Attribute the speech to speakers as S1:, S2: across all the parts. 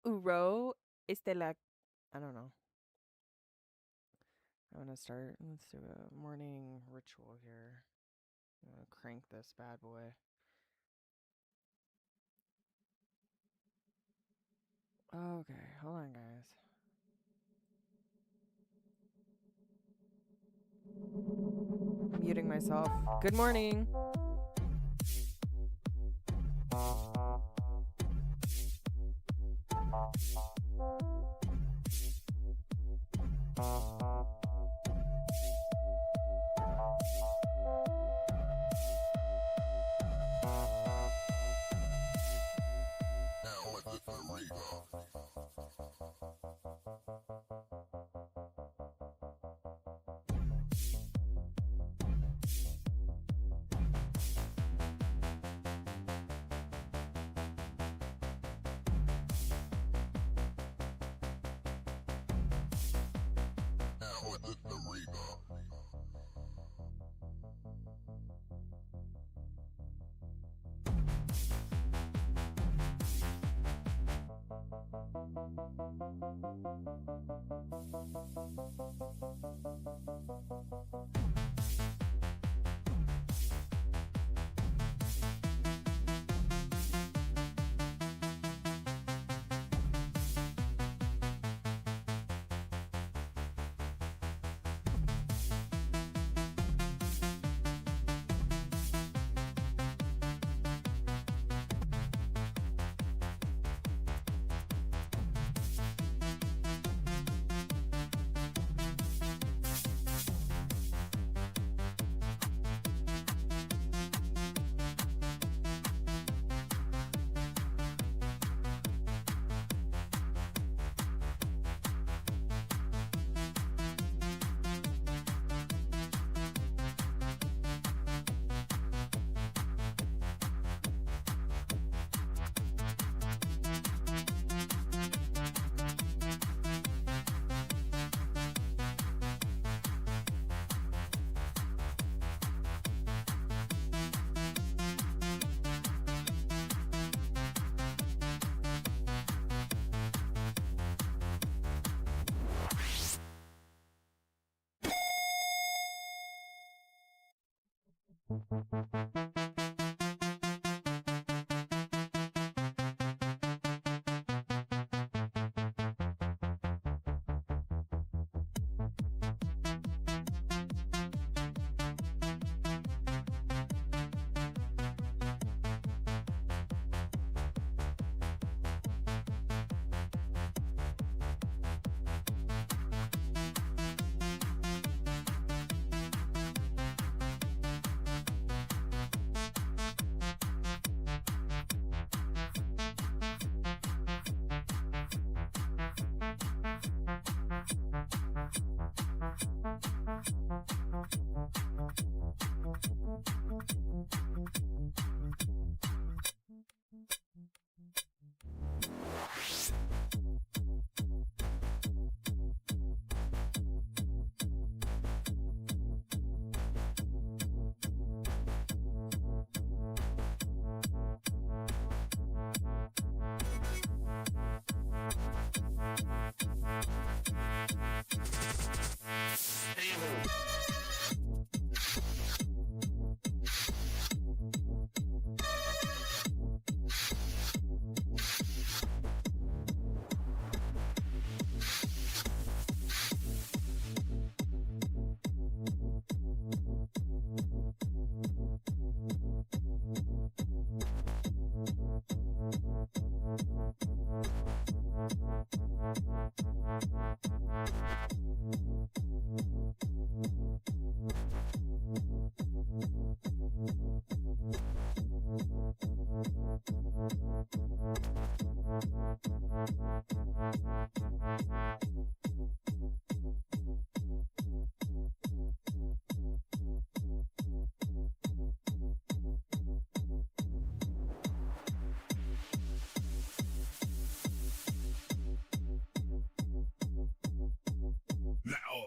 S1: Uro Estela. I don't know. I'm gonna start. Let's do a morning ritual here. I'm gonna crank this bad boy. Okay, hold on, guys. I'm muting myself. Good morning.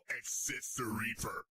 S2: Exits the reaper.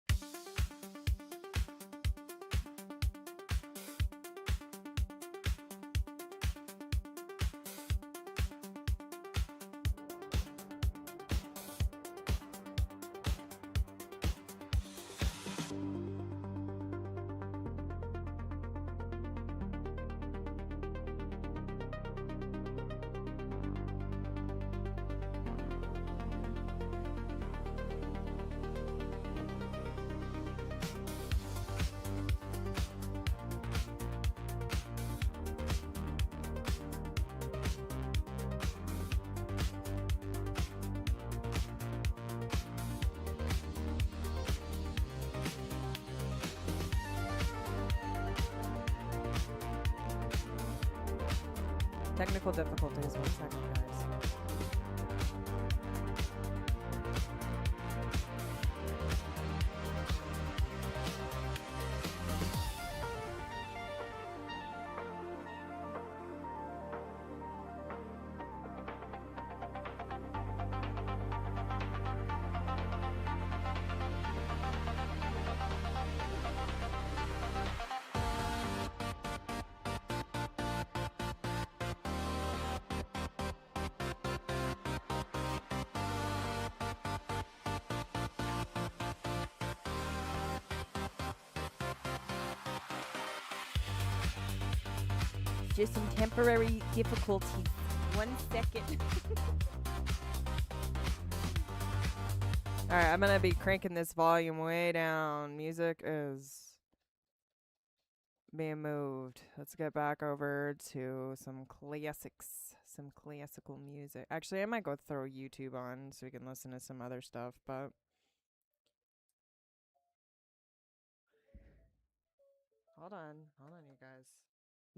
S1: Technical difficulties. 1 second, guys. Just some temporary difficulties. 1 second. Alright, I'm gonna be cranking this volume way down. Music is being moved. Let's get back over to some classics. Some classical music. Actually, I might go throw YouTube on so we can listen to some other stuff, but hold on, you guys.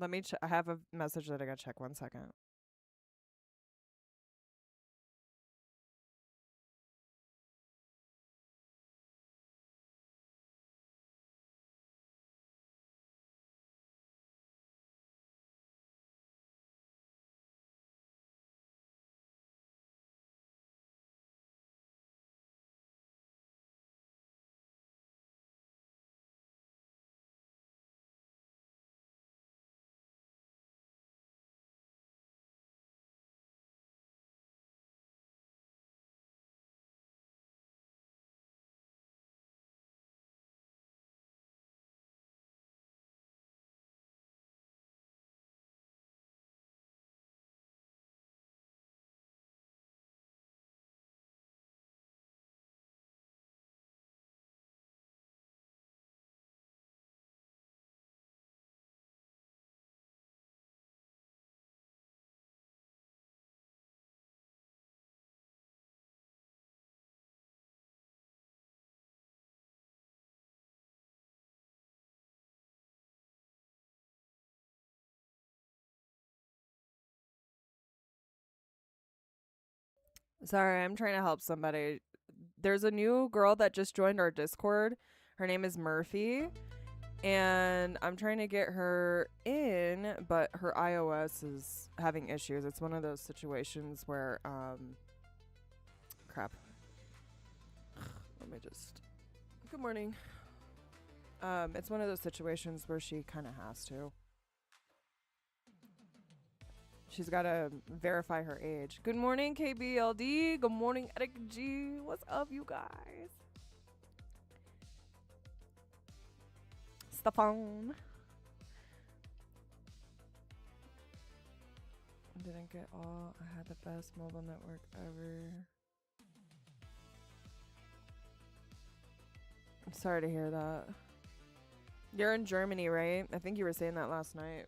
S1: Let me I have a message that I gotta check. 1 second. Sorry, I'm trying to help somebody. There's a new girl that just joined our Discord. Her name is Murphy. And I'm trying to get her in, but her iOS is having issues. It's one of those situations where, crap. Let me just. Good morning. It's one of those situations where she kind of has to. She's got to verify her age. Good morning, KBLD. Good morning, Eric G. What's up, you guys? Stefan. Didn't get all. I had the best mobile network ever. I'm sorry to hear that. You're in Germany, right? I think you were saying that last night.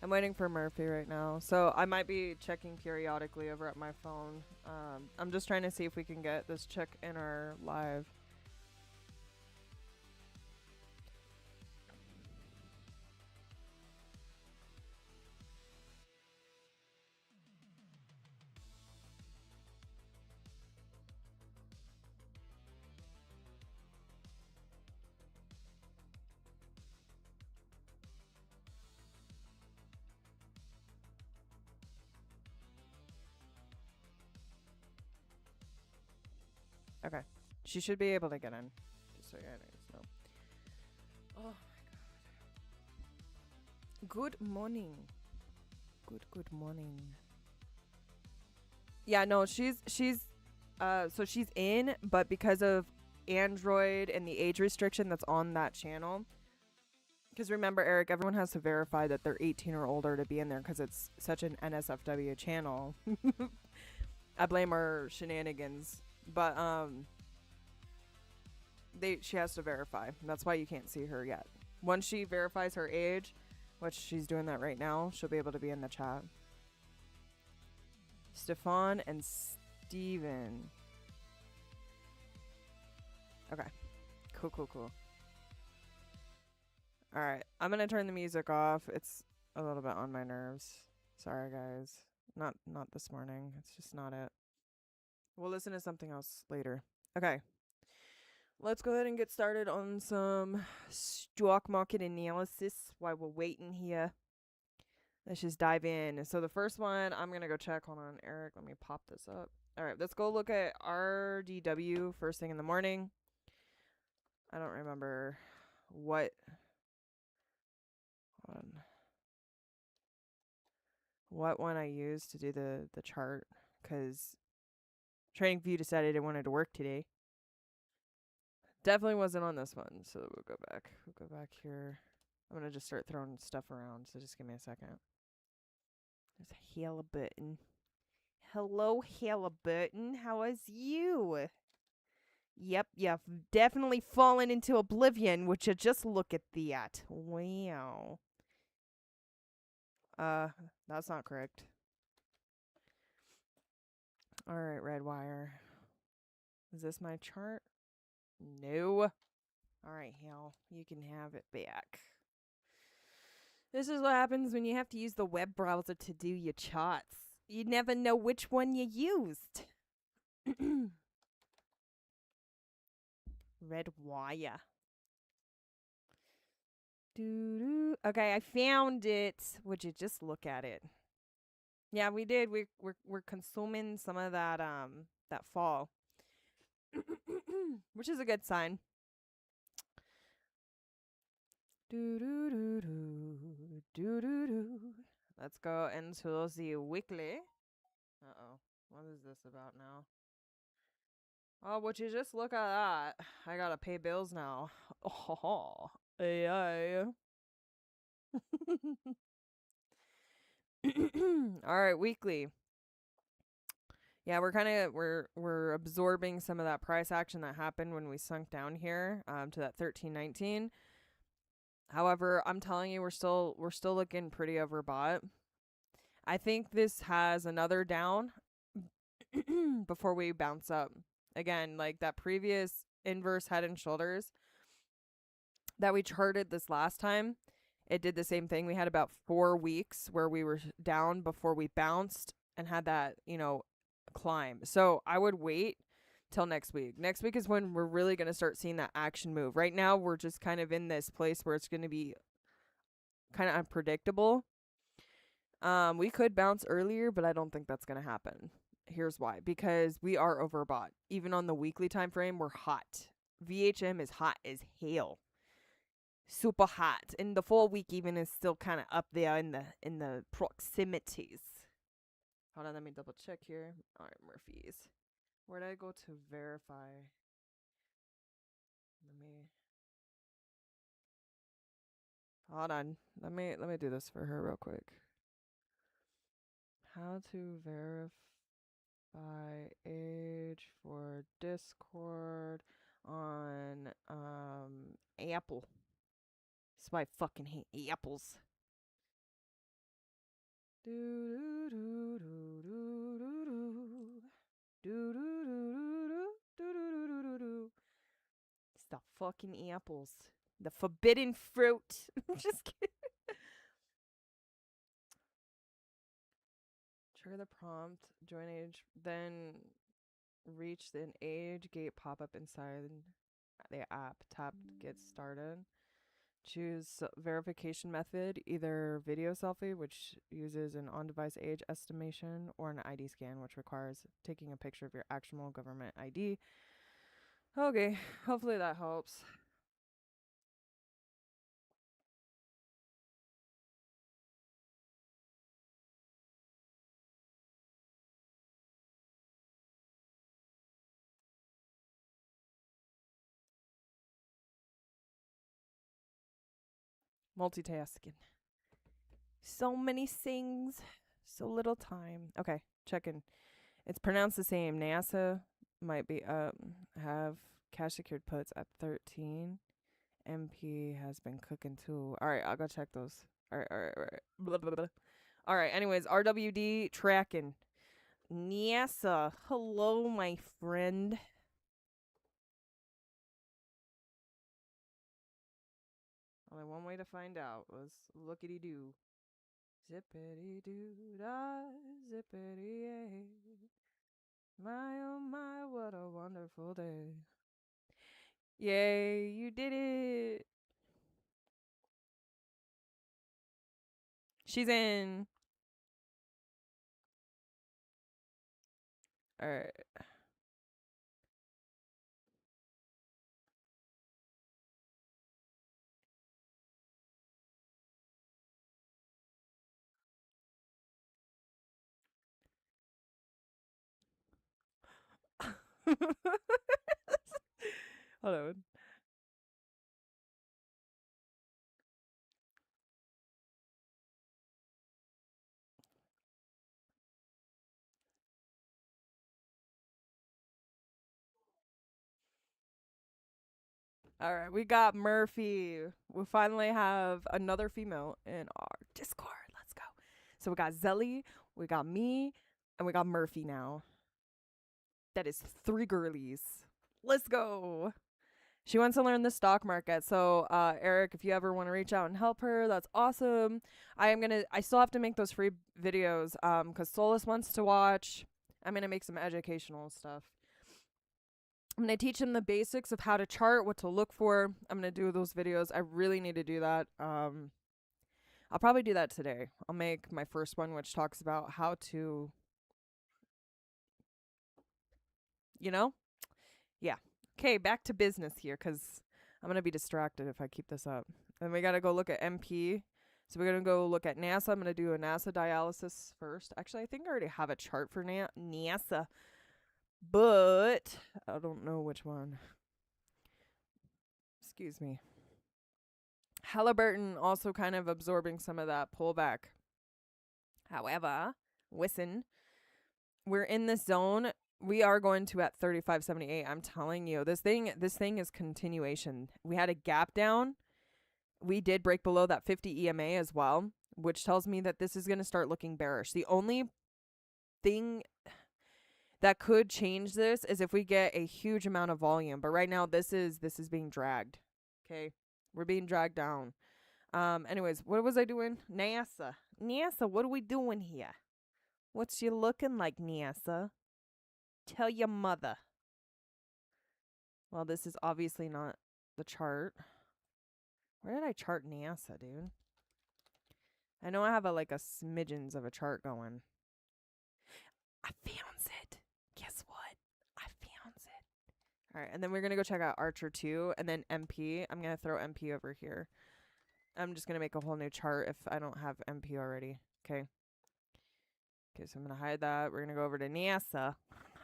S1: I'm waiting for Murphy right now, so I might be checking periodically over at my phone. I'm just trying to see if we can get this chick in our live. Okay. She should be able to get in. Just so you guys know. Oh my god. Good morning. Good morning. Yeah, no, she's so she's in, but because of Android and the age restriction that's on that channel. Because remember, Eric, everyone has to verify that they're 18 or older to be in there because it's such an NSFW channel. I blame our shenanigans. But she has to verify. That's why you can't see her yet. Once she verifies her age, which she's doing that right now, she'll be able to be in the chat. Stefan and Steven. Okay. Cool. Alright. I'm gonna turn the music off. It's a little bit on my nerves. Sorry, guys. Not this morning. It's just not it. We'll listen to something else later. Okay. Let's go ahead and get started on some stock market analysis while we're waiting here. Let's just dive in. So the first one, I'm going to go check. Hold on, Eric. Let me pop this up. All right, let's go look at RDW first thing in the morning. I don't remember what one I used to do the chart, because TradingView decided it wanted to work today. Definitely wasn't on this one, so we'll go back. We'll go back here. I'm going to just start throwing stuff around, so just give me a second. There's Halliburton. Hello, Halliburton. How is you? Yep, you've definitely fallen into oblivion. Would you just look at that? Wow. That's not correct. Alright, red wire. Is this my chart? No. Alright, Hal. You can have it back. This is what happens when you have to use the web browser to do your charts. You never know which one you used. Red wire. Okay, I found it. Would you just look at it? Yeah, we did. We're consuming some of that fall, which is a good sign. Let's go into the weekly. What is this about now? Oh, would you just look at that? I gotta pay bills now. Oh, AI. All right, weekly. Yeah, we're absorbing some of that price action that happened when we sunk down here to that 13.19. However, I'm telling you, we're still looking pretty overbought. I think this has another down before we bounce up. Again, like that previous inverse head and shoulders that we charted this last time, it did the same thing. We had about 4 weeks where we were down before we bounced and had that, climb. So I would wait till next week. Next week is when we're really going to start seeing that action move. Right now, we're just kind of in this place where it's going to be kind of unpredictable. We could bounce earlier, but I don't think that's going to happen. Here's why. Because we are overbought. Even on the weekly time frame, we're hot. VHM is hot as hell. Super hot. And the full week even is still kind of up there in the proximities. Hold on, let me double check here. All right, Murphy's. Where did I go to verify? Hold on. Let me do this for her real quick. How to verify age for Discord on Apple. That's why I fucking hate apples. It's the fucking apples. The forbidden fruit. I'm just kidding. Trigger the prompt, join age, then reach an age gate pop-up inside the app. Tap get started. Choose verification method, either video selfie, which uses an on-device age estimation, or an ID scan, which requires taking a picture of your actual government ID. Okay, hopefully that helps. Multitasking. So many things, so little time. Okay, checking. It's pronounced the same. NASA might be have cash secured puts at 13. MP has been cooking too. All right, I'll go check those. All right. Blah, blah, blah. All right, anyways, RWD tracking. NASA. Hello, my friend. Only one way to find out was lookity-doo. Zippity-doo-dah, zippity-yay. My, oh my, what a wonderful day. Yay, you did it. She's in. All right. Hold on. All right, we got Murphy. We finally have another female in our Discord. Let's go. So we got Zelly, we got me, and we got Murphy now. That is 3 girlies. Let's go. She wants to learn the stock market. So, Eric, if you ever want to reach out and help her, that's awesome. I still have to make those free videos, cause Solus wants to watch. I'm gonna make some educational stuff. I'm going to teach him the basics of how to chart, what to look for. I'm going to do those videos. I really need to do that. I'll probably do that today. I'll make my first one, which talks about how to, Yeah. Okay, back to business here, because I'm going to be distracted if I keep this up. And we got to go look at MP. So we're going to go look at NASA. I'm going to do a NASA dialysis first. Actually, I think I already have a chart for NASA. But I don't know which one. Excuse me. Halliburton also kind of absorbing some of that pullback. However, listen, we're in this zone. We are going to at 35.78. I'm telling you, this thing is continuation. We had a gap down. We did break below that 50 EMA as well, which tells me that this is going to start looking bearish. The only thing that could change this is if we get a huge amount of volume. But right now, this is being dragged. Okay, we're being dragged down. Anyways, what was I doing? NASA, what are we doing here? What's you looking like, NASA? Tell your mother. Well, this is obviously not the chart. Where did I chart NASA, dude? I know I have a smidgens of a chart going. I found it. Guess what? I found it. All right, and then we're going to go check out ACHR 2 and then MP. I'm going to throw MP over here. I'm just going to make a whole new chart if I don't have MP already. Okay. Okay, so I'm going to hide that. We're going to go over to NASA.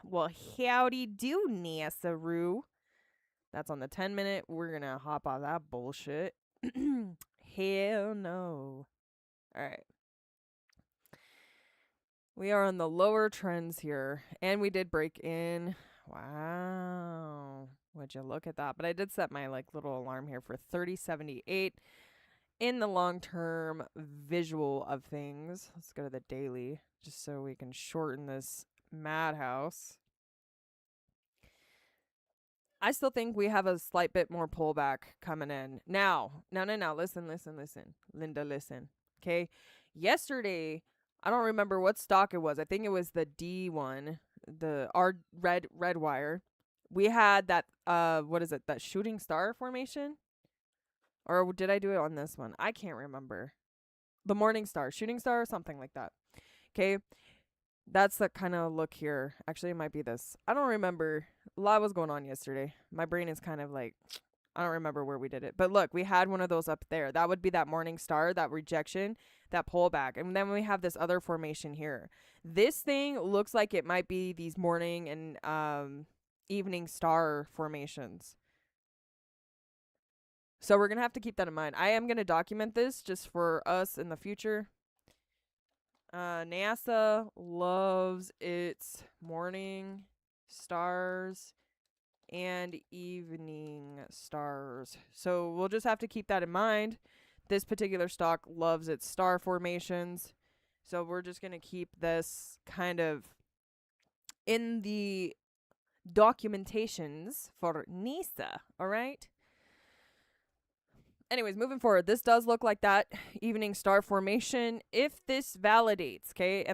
S1: Well, howdy do, NASA-roo. That's on the 10-minute. We're going to hop off that bullshit. Hell no. All right. We are on the lower trends here. And we did break in. Wow. Would you look at that? But I did set my little alarm here for 30.78 in the long-term visual of things. Let's go to the daily just so we can shorten this madhouse. I still think we have a slight bit more pullback coming in. Now. Listen. Linda, listen. Okay. Yesterday, I don't remember what stock it was. I think it was the D one, the red wire. We had that, that shooting star formation? Or did I do it on this one? I can't remember. The morning star, shooting star, or something like that. Okay. That's the kind of look here. Actually, it might be this. I don't remember. A lot was going on yesterday. My brain is kind of I don't remember where we did it. But look, we had one of those up there. That would be that morning star, that rejection, that pullback. And then we have this other formation here. This thing looks like it might be these morning and evening star formations. So we're going to have to keep that in mind. I am going to document this just for us in the future. NASA loves its morning stars and evening stars. So we'll just have to keep that in mind. This particular stock loves its star formations. So we're just going to keep this kind of in the documentations for NISA. All right. Anyways, moving forward, this does look like that evening star formation. If this validates, okay,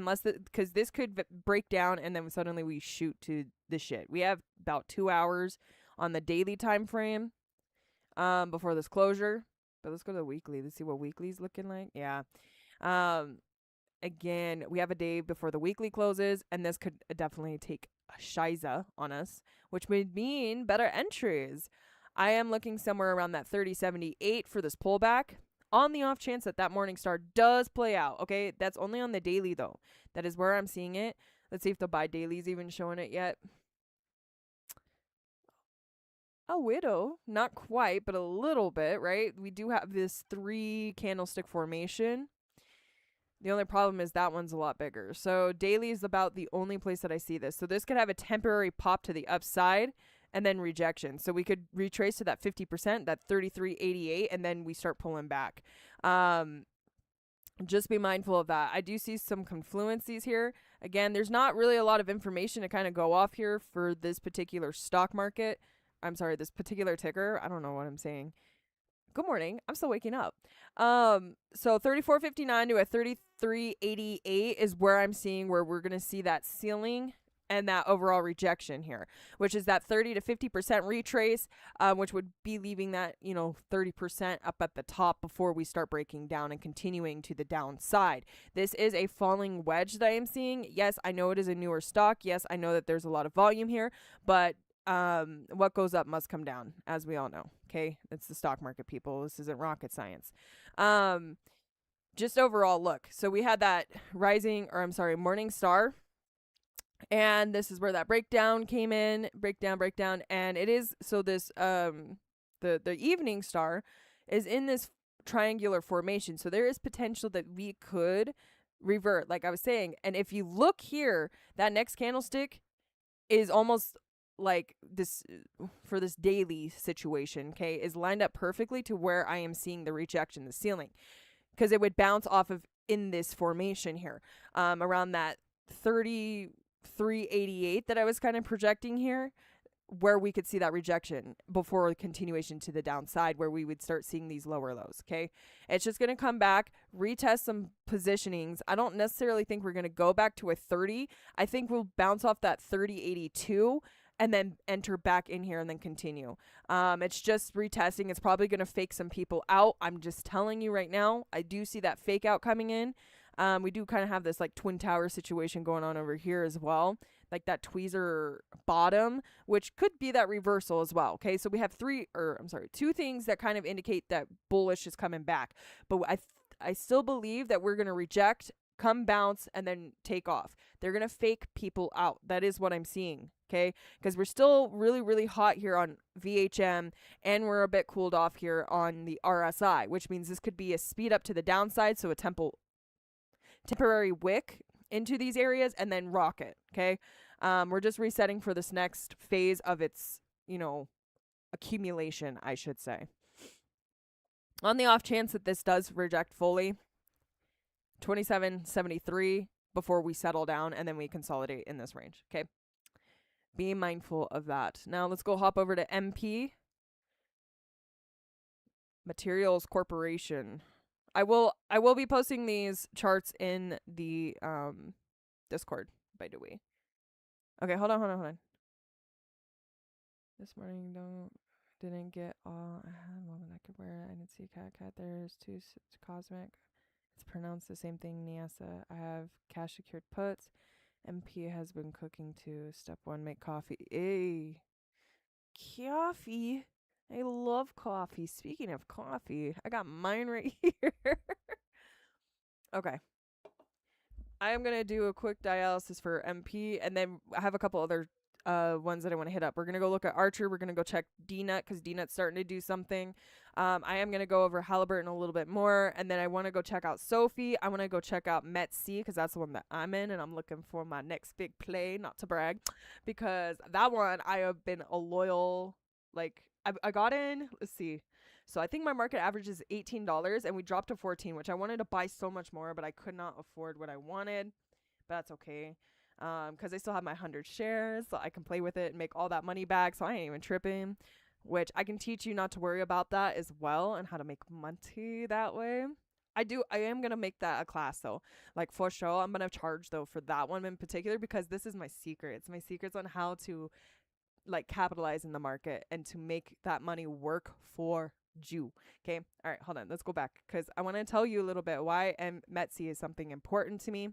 S1: because this could break down and then suddenly we shoot to the shit. We have about 2 hours on the daily time frame before this closure. But let's go to the weekly. Let's see what weekly's looking like. Yeah. Again, we have a day before the weekly closes, and this could definitely take a shiza on us, which would mean better entries. I am looking somewhere around that 30.78 for this pullback on the off chance that morning star does play out. Okay, that's only on the daily though. That is where I'm seeing it. Let's see if the buy daily's even showing it yet. A widow, not quite, but a little bit, right? We do have this 3 candlestick formation. The only problem is that one's a lot bigger. So daily is about the only place that I see this. So this could have a temporary pop to the upside and then rejection. So we could retrace to that 50%, that 33.88, and then we start pulling back. Just be mindful of that. I do see some confluencies here. Again, there's not really a lot of information to kind of go off here for this particular stock market. I'm sorry, this particular ticker. I don't know what I'm saying. Good morning. I'm still waking up. So 34.59 to a 33.88 is where I'm seeing where we're going to see that ceiling and that overall rejection here, which is that 30 to 50% retrace, which would be leaving that, 30% up at the top before we start breaking down and continuing to the downside. This is a falling wedge that I am seeing. Yes, I know it is a newer stock. Yes, I know that there's a lot of volume here, but what goes up must come down, as we all know. Okay, it's the stock market, people. This isn't rocket science. Just overall look. So we had that morning star, and this is where that breakdown came in. Breakdown, and it is so this the evening star is in this triangular formation. So there is potential that we could revert, like I was saying. And if you look here, that next candlestick is almost like this for this daily situation, okay, is lined up perfectly to where I am seeing the rejection, the ceiling, because it would bounce off of in this formation here, around that 33.88 that I was kind of projecting here, where we could see that rejection before a continuation to the downside, where we would start seeing these lower lows. Okay, it's just going to come back, retest some positionings. I don't necessarily think we're going to go back to a 30. I think we'll bounce off that 30.82 and then enter back in here and then continue. It's just retesting. It's probably going to fake some people out. I'm just telling you right now, I do see that fake out coming in. We do kind of have this like twin tower situation going on over here as well, like that tweezer bottom, which could be that reversal as well. Okay, so we have two things that kind of indicate that bullish is coming back, but I still believe that we're going to reject, come bounce, and then take off. They're going to fake people out. That is what I'm seeing. Okay, because we're still really, really hot here on VHM, and we're a bit cooled off here on the RSI, which means this could be a speed up to the downside, so a temporary wick into these areas and then rocket. Okay, we're just resetting for this next phase of its, accumulation, I should say. On the off chance that this does reject fully, 27.73 before we settle down and then we consolidate in this range. Okay, be mindful of that. Now let's go hop over to MP Materials Corporation. I will be posting these charts in the Discord, by the way. Okay, hold on. This morning didn't get all I had one that I could wear. I didn't see cat. There's two cosmic. It's pronounced the same thing, Niasa. I have cash secured puts. MP has been cooking too. Step 1, make coffee. Hey, coffee. I love coffee. Speaking of coffee, I got mine right here. Okay. I am going to do a quick dialysis for MP, and then I have a couple other ones that I want to hit up. We're going to go look at Archer. We're going to go check DNUT because DNUT's starting to do something. I am going to go over Halliburton a little bit more, and then I want to go check out Sophie. I want to go check out MET-C because that's the one that I'm in, and I'm looking for my next big play, not to brag, because that one I have been a loyal, like, I got in, let's see. So I think my market average is $18, and we dropped to 14, which I wanted to buy so much more, but I could not afford what I wanted. But that's okay. because I still have my 100 shares, so I can play with it and make all that money back. So I ain't even tripping, which I can teach you not to worry about that as well and how to make money that way. I am going to make that a class though. Like for sure, I'm going to charge though for that one in particular because this is my secret. It's my secrets on how to like capitalize in the market and to make that money work for you. Okay. All right. Hold on. Let's go back because I want to tell you a little bit why METC is something important to me.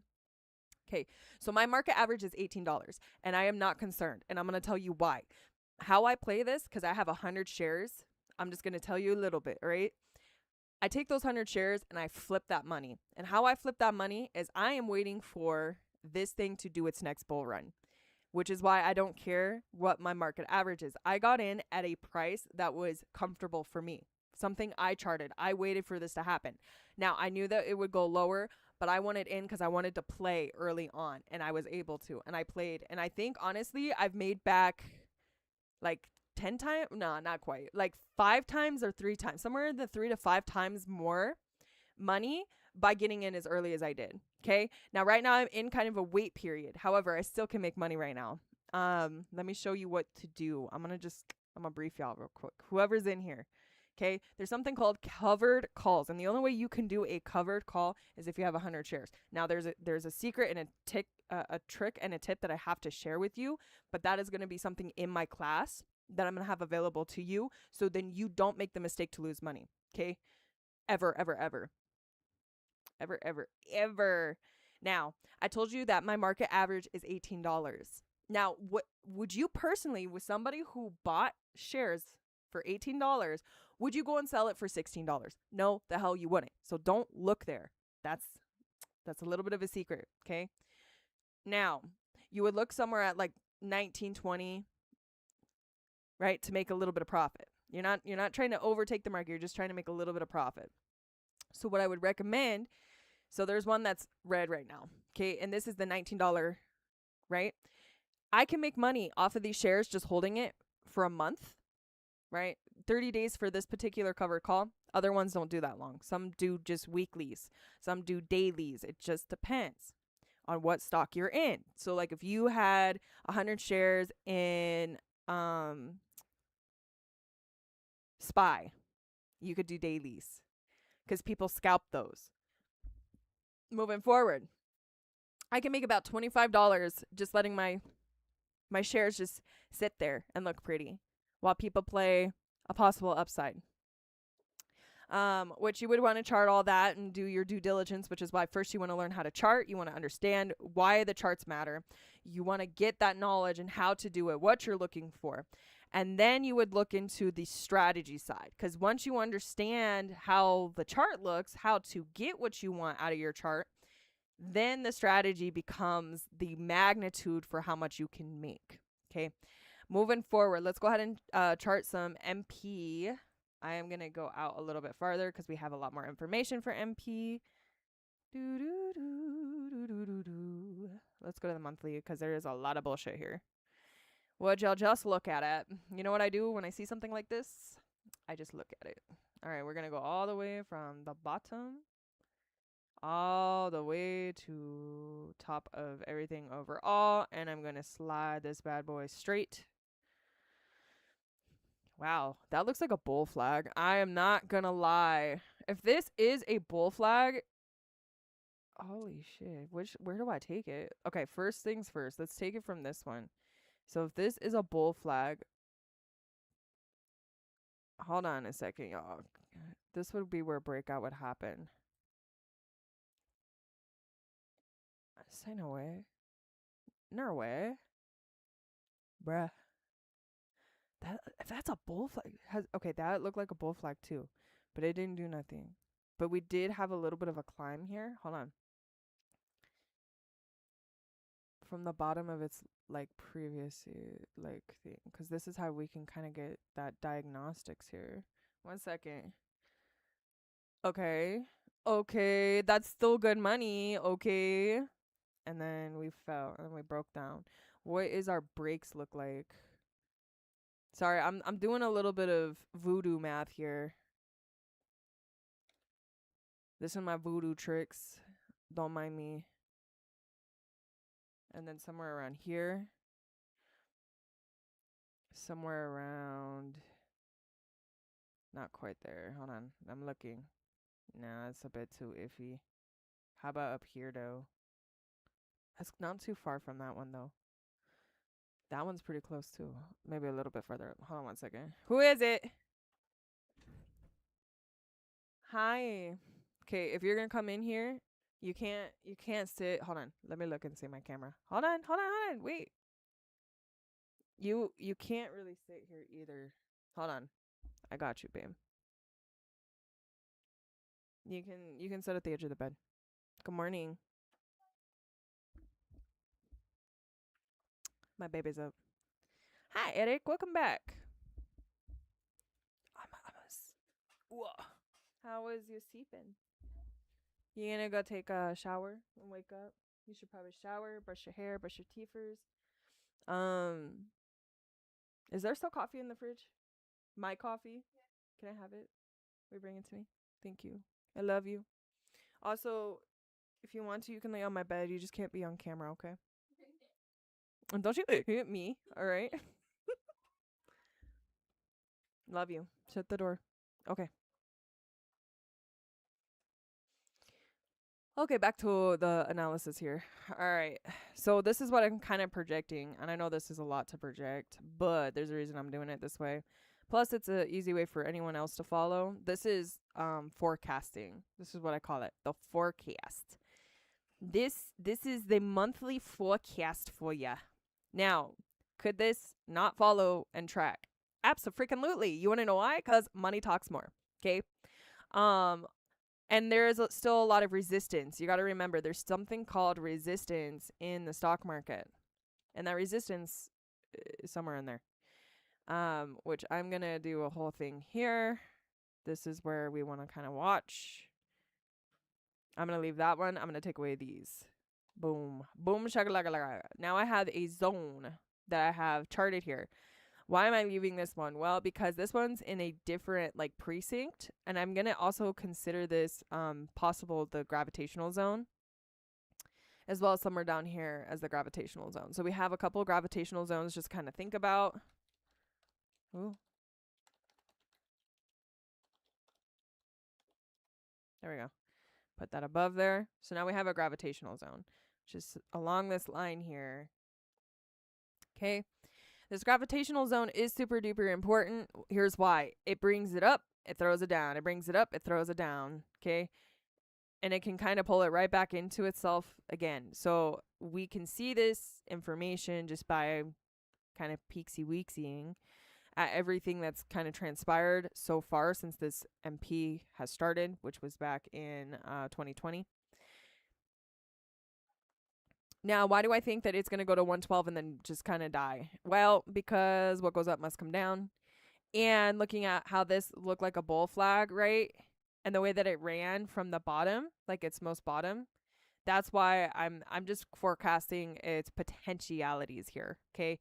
S1: Okay. So my market average is $18 and I am not concerned. And I'm going to tell you why. How I play this, because I have 100 shares. I'm just going to tell you a little bit. All right. I take those 100 shares and I flip that money. And how I flip that money is I am waiting for this thing to do its next bull run, which is why I don't care what my market average is. I got in at a price that was comfortable for me, something I charted. I waited for this to happen. Now, I knew that it would go lower, but I wanted in because I wanted to play early on, and I was able to. And I played. And I think, honestly, I've made back like 10 times, no, not quite, like 5 times or 3 times, somewhere in the 3 to 5 times more money by getting in as early as I did. Okay. Now, right now I'm in kind of a wait period. However, I still can make money right now. Let me show you what to do. I'm going to brief y'all real quick. Whoever's in here. Okay. There's something called covered calls. And the only way you can do a covered call is if you have 100 shares. Now there's a secret and a trick and a tip that I have to share with you, but that is going to be something in my class that I'm going to have available to you. So then you don't make the mistake to lose money. Okay. Ever, ever, ever. Ever, ever, ever. Now, I told you that my market average is $18. Now, what would you personally, with somebody who bought shares for $18, would you go and sell it for $16? No, the hell you wouldn't. So don't look there. That's a little bit of a secret, okay? Now, you would look somewhere at like 19, 20, right, to make a little bit of profit. You're not trying to overtake the market. You're just trying to make a little bit of profit. So what I would recommend, so there's one that's red right now, okay? And this is the $19, right? I can make money off of these shares just holding it for a month, right? 30 days for this particular covered call. Other ones don't do that long. Some do just weeklies. Some do dailies. It just depends on what stock you're in. So like if you had 100 shares in SPY, you could do dailies because people scalp those. Moving forward, I can make about $25 just letting my shares just sit there and look pretty while people play a possible upside. Which you would want to chart all that and do your due diligence, which is why first you want to learn how to chart. You want to understand why the charts matter. You want to get that knowledge and how to do it, what you're looking for. And then you would look into the strategy side, because once you understand how the chart looks, how to get what you want out of your chart, then the strategy becomes the magnitude for how much you can make. Okay. Moving forward, let's go ahead and chart some MP. I am going to go out a little bit farther because we have a lot more information for MP. Let's go to the monthly because there is a lot of bullshit here. Would y'all just look at it? You know what I do when I see something like this? I just look at it. All right, we're going to go all the way from the bottom all the way to top of everything overall, and I'm going to slide this bad boy straight. Wow, that looks like a bull flag. I am not going to lie. If this is a bull flag, holy shit, where do I take it? Okay, first things first, let's take it from this one. So if this is a bull flag, hold on a second, y'all. This would be where breakout would happen. Say no way. No way. Bruh. That's a bull flag. Okay, that looked like a bull flag too. But it didn't do nothing. But we did have a little bit of a climb here. Hold on. From the bottom of its like previous like thing, because this is how we can kind of get that diagnostics here. 1 second. Okay, that's still good money. Okay, and then we fell and we broke down. What is our breaks look like? Sorry, I'm doing a little bit of voodoo math here. This is my voodoo tricks. Don't mind me. And then somewhere around here. Somewhere around. Not quite there. Hold on. I'm looking. Nah, it's a bit too iffy. How about up here, though? That's not too far from that one, though. That one's pretty close, too. Maybe a little bit further up. Hold on 1 second. Who is it? Hi. Okay, if you're gonna come in here, you can't sit. Hold on. Let me look and see my camera. Hold on. Wait. You can't really sit here either. Hold on. I got you, babe. You can sit at the edge of the bed. Good morning. My baby's up. Hi, Eric. Welcome back. Whoa. How was your sleeping? You gonna go take a shower and wake up? You should probably shower, brush your hair, brush your teethers. Is there still coffee in the fridge? My coffee? Can I have it? Will you bring it to me? Thank you. I love you. Also, if you want to, you can lay on my bed. You just can't be on camera, okay? And don't you hit me, all right? Love you. Shut the door. Okay. Okay, back to the analysis here. All right. So this is what I'm kind of projecting, and I know this is a lot to project, but there's a reason I'm doing it this way. Plus, it's an easy way for anyone else to follow. This is forecasting. This is what I call it, the forecast. This is the monthly forecast for ya. Now, could this not follow and track? Absolutely. You want to know why? 'Cause money talks more. Okay. And there is still a lot of resistance. You got to remember, there's something called resistance in the stock market, and that resistance is somewhere in there. Which I'm gonna do a whole thing here. This is where we want to kind of watch. I'm gonna leave that one. I'm gonna take away these. Boom, boom, shakalaka. Now I have a zone that I have charted here. Why am I leaving this one? Well, because this one's in a different like precinct, and I'm gonna also consider this possible the gravitational zone, as well as somewhere down here as the gravitational zone. So we have a couple gravitational zones just kind of think about. Ooh. There we go. Put that above there. So now we have a gravitational zone, which is along this line here. Okay. This gravitational zone is super duper important. Here's why. It brings it up, it throws it down. It brings it up, it throws it down. Okay. And it can kind of pull it right back into itself again. So we can see this information just by kind of peeksy-weeksying at everything that's kind of transpired so far since this MP has started, which was back in 2020. Now, why do I think that it's going to go to 112 and then just kind of die? Well, because what goes up must come down. And looking at how this looked like a bull flag, right? And the way that it ran from the bottom, like its most bottom, that's why I'm just forecasting its potentialities here, okay?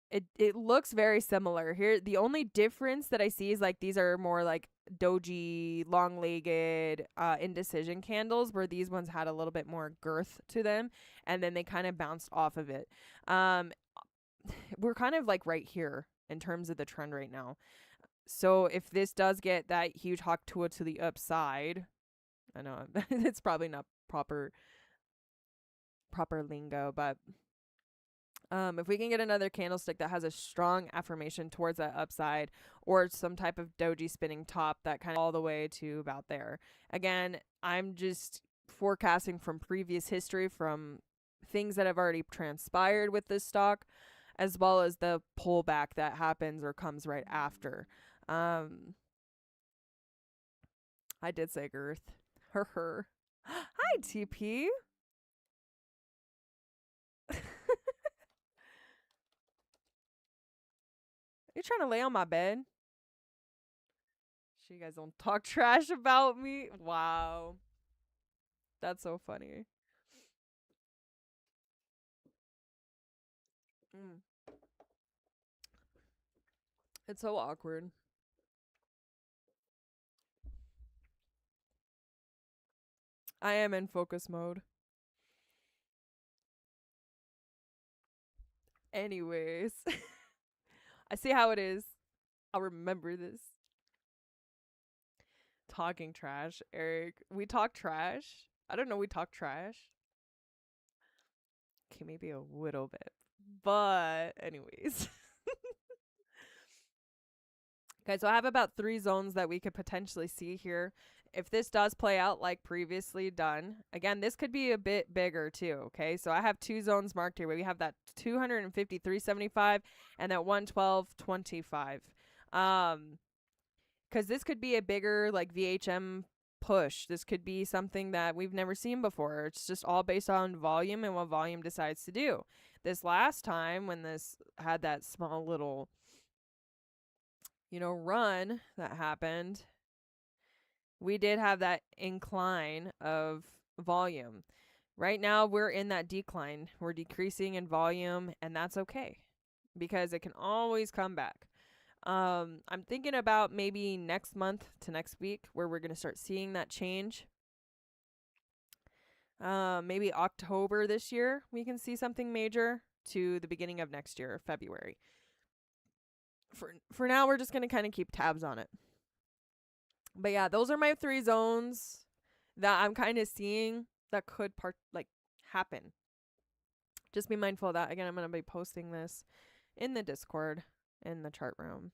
S1: It looks very similar here. The only difference that I see is like these are more like doji, long-legged, indecision candles, where these ones had a little bit more girth to them, and then they kind of bounced off of it. We're kind of like right here in terms of the trend right now. So if this does get that huge hawk to the upside, I know it's probably not proper lingo, but if we can get another candlestick that has a strong affirmation towards that upside, or some type of doji spinning top that kind of all the way to about there. Again, I'm just forecasting from previous history, from things that have already transpired with this stock, as well as the pullback that happens or comes right after. I did say girth. Her. Hi, TP. You trying to lay on my bed? You guys don't talk trash about me. Wow. That's so funny. It's so awkward. I am in focus mode. Anyways, I see how it is. I'll remember this. Talking trash, Eric. We talk trash. I don't know. We talk trash. Okay, maybe a little bit. But, anyways. Okay, so I have about 3 zones that we could potentially see here. If this does play out like previously done, again, this could be a bit bigger too, okay? So I have 2 zones marked here. We have that 253.75 and that 112.25. Because this could be a bigger like VHM push. This could be something that we've never seen before. It's just all based on volume and what volume decides to do. This last time when this had that small little run that happened, we did have that incline of volume. Right now, we're in that decline. We're decreasing in volume, and that's okay because it can always come back. I'm thinking about maybe next month to next week where we're going to start seeing that change. Maybe October this year, we can see something major to the beginning of next year, February. For now, we're just going to kind of keep tabs on it. But yeah, those are my 3 zones that I'm kind of seeing that could happen. Just be mindful of that. Again, I'm going to be posting this in the Discord, in the chart room.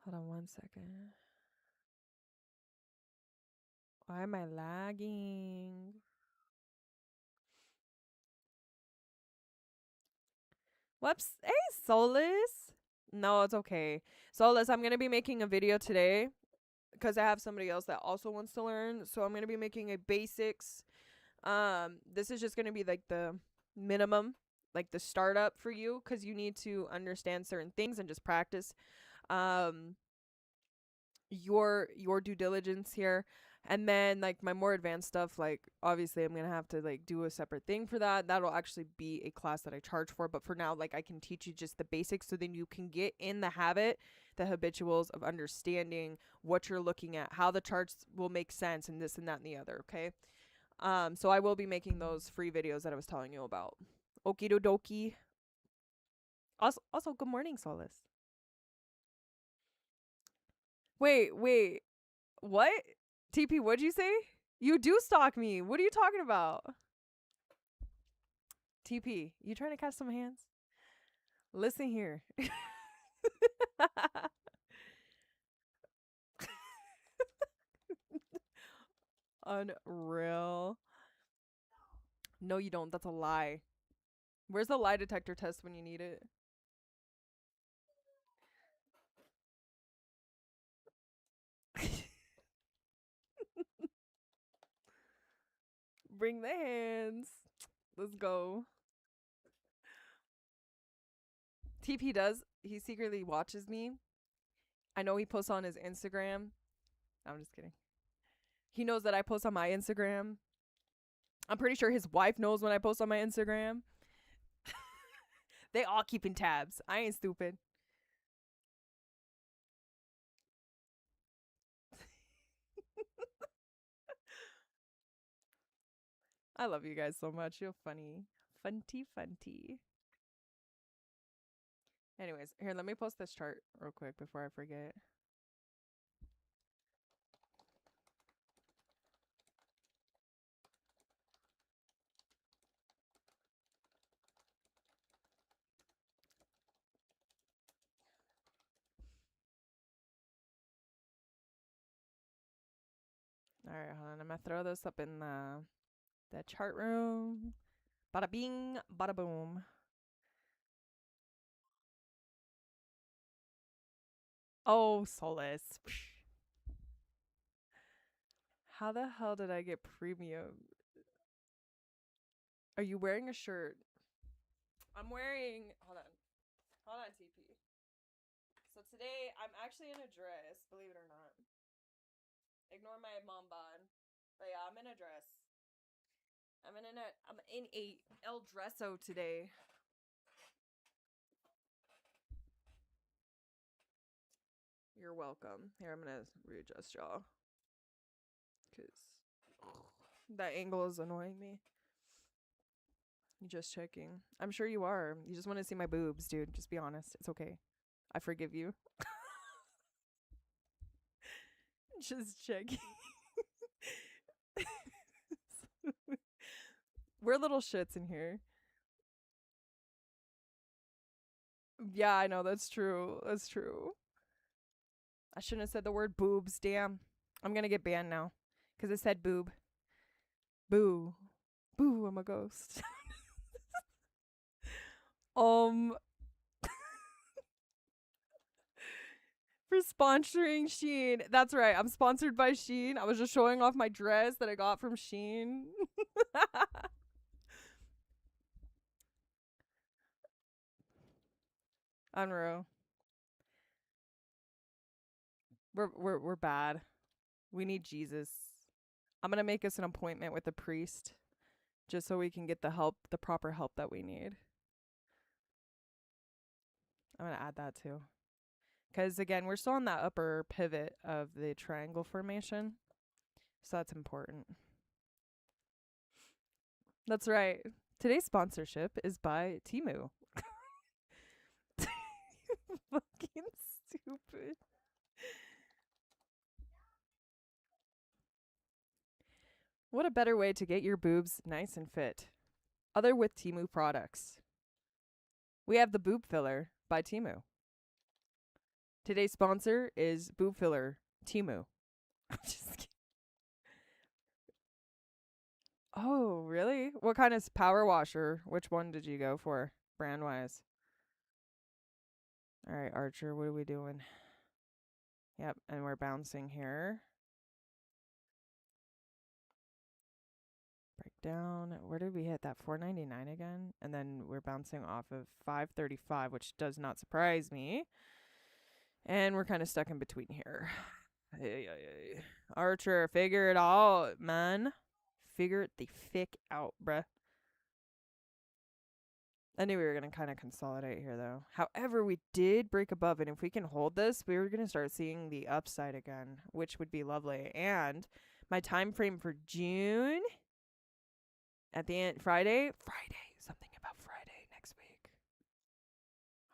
S1: Hold on 1 second. Why am I lagging? Whoops. Hey, Solus. No, it's okay. Solus, I'm going to be making a video today because I have somebody else that also wants to learn. So I'm going to be making a basics. This is just going to be like the minimum, like the startup for you, because you need to understand certain things and just practice your due diligence here. And then like my more advanced stuff, like obviously I'm gonna have to like do a separate thing for that. That'll actually be a class that I charge for. But for now, like I can teach you just the basics so then you can get in the habit, the habituals of understanding what you're looking at, how the charts will make sense, and this and that and the other. Okay. So I will be making those free videos that I was telling you about. Okie dokie. Also, good morning, Solus. Wait. What? TP, what'd you say? You do stalk me. What are you talking about? TP, you trying to catch some hands? Listen here. Unreal. No, you don't. That's a lie. Where's the lie detector test when you need it? Bring the hands. Let's go. TP does. He secretly watches me. I know he posts on his Instagram. I'm just kidding. He knows that I post on my Instagram. I'm pretty sure his wife knows when I post on my Instagram. They all keeping tabs. I ain't stupid. I love you guys so much. You're funny. Funty. Anyways, here, let me post this chart real quick before I forget. All right, hold on. I'm going to throw this up in the chart room. Bada bing, bada boom. Oh, Solus. How the hell did I get premium? Are you wearing a shirt? I'm wearing... Hold on, TP. So today, I'm actually in a dress, believe it or not. Ignore my mom bod. But yeah, I'm in a dress. I'm in a El Dresso today. You're welcome. Here, I'm gonna readjust y'all. Cause that angle is annoying me. You just checking. I'm sure you are. You just want to see my boobs, dude. Just be honest. It's okay. I forgive you. Just checking. We're little shits in here. Yeah, I know. That's true. That's true. I shouldn't have said the word boobs. Damn. I'm going to get banned now because it said boob. Boo. Boo, I'm a ghost. um, for sponsoring Sheen. That's right. I'm sponsored by Sheen. I was just showing off my dress that I got from Sheen. Unreal. We're bad. We need Jesus. I'm gonna make us an appointment with a priest just so we can get the help, the proper help that we need. I'm gonna add that too. Because again, we're still on that upper pivot of the triangle formation. So that's important. That's right. Today's sponsorship is by Temu. Fucking stupid. What a better way to get your boobs nice and fit. Other with Temu products. We have the boob filler by Temu. Today's sponsor is boob filler Temu. I'm just kidding. Oh, really? What kind of power washer? Which one did you go for, brand wise? All right, Archer, what are we doing? Yep, and we're bouncing here. Breakdown. Where did we hit that? 499 again? And then we're bouncing off of 535, which does not surprise me. And we're kind of stuck in between here. Archer, figure it out, man. Figure it the fick out, bruh. I knew we were going to kind of consolidate here, though. However, we did break above, and if we can hold this, we were going to start seeing the upside again, which would be lovely. And my time frame for June, at the end, Friday, something about Friday next week.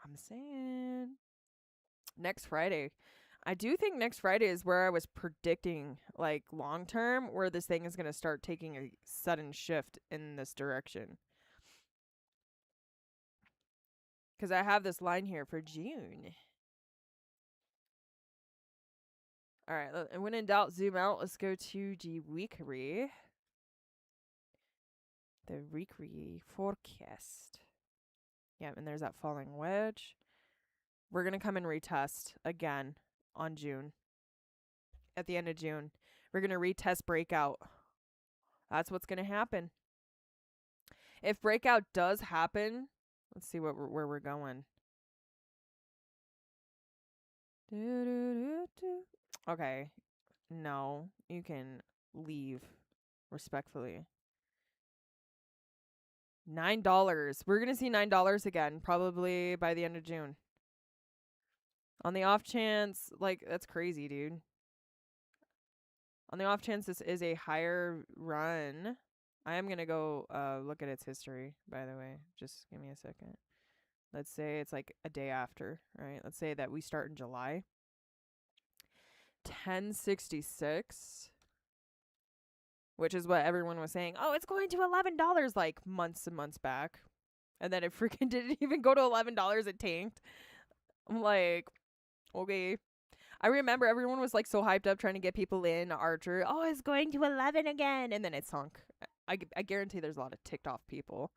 S1: I'm saying next Friday. I do think next Friday is where I was predicting, like, long term, where this thing is going to start taking a sudden shift in this direction. Because I have this line here for June. All right, and when in doubt, zoom out. Let's go to the weekly. The weekly forecast. Yeah, and there's that falling wedge. We're going to come and retest again on June. At the end of June. We're going to retest breakout. That's what's going to happen. If breakout does happen, let's see where we're going. Okay. No, you can leave respectfully. $9. We're going to see $9 again, probably by the end of June. On the off chance, like, that's crazy, dude. On the off chance this is a higher run, I am going to go look at its history, by the way. Just give me a second. Let's say it's like a day after, right? Let's say that we start in July. 1066, which is what everyone was saying. Oh, it's going to $11 like months and months back. And then it freaking didn't even go to $11. It tanked. I'm like, okay. I remember everyone was like so hyped up trying to get people in Archer. Oh, it's going to 11 again. And then it sunk. I guarantee there's a lot of ticked off people.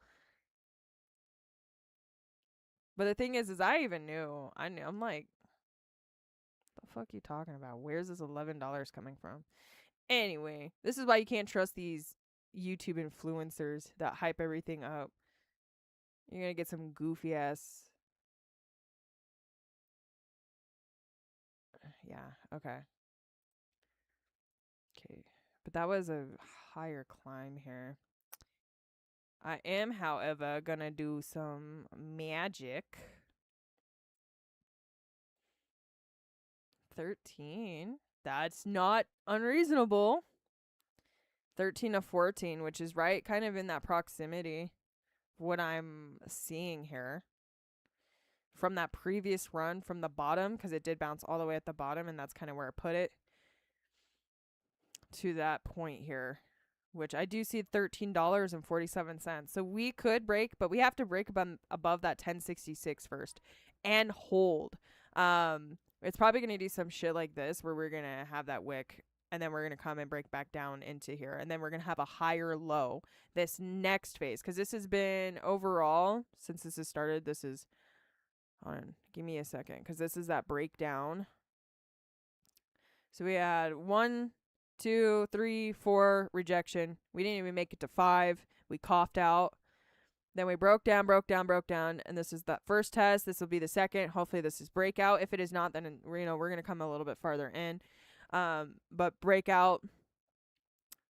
S1: But the thing is I even knew. I'm like, the fuck you talking about? Where's this $11 coming from? Anyway, this is why you can't trust these YouTube influencers that hype everything up. You're gonna get some goofy ass. Yeah, okay. Okay. But that was a higher climb here. I am, however, gonna do some magic. 13. That's not unreasonable. 13 to 14, which is right kind of in that proximity what I'm seeing here from that previous run from the bottom, because it did bounce all the way at the bottom, and that's kind of where I put it, to that point here, which I do see $13.47. So we could break, but we have to break above that 1066 first and hold. It's probably going to do some shit like this where we're going to have that wick, and then we're going to come and break back down into here, and then we're going to have a higher low this next phase, because this has been overall, since this has started, this is, hold on, give me a second, because this is that breakdown. So we had 1, 2, 3, 4 rejection. We didn't even make it to 5. We coughed out. Then we broke down, and this is that first test. This will be the second. Hopefully this is breakout. If it is not, then we're going to come a little bit farther in. But breakout,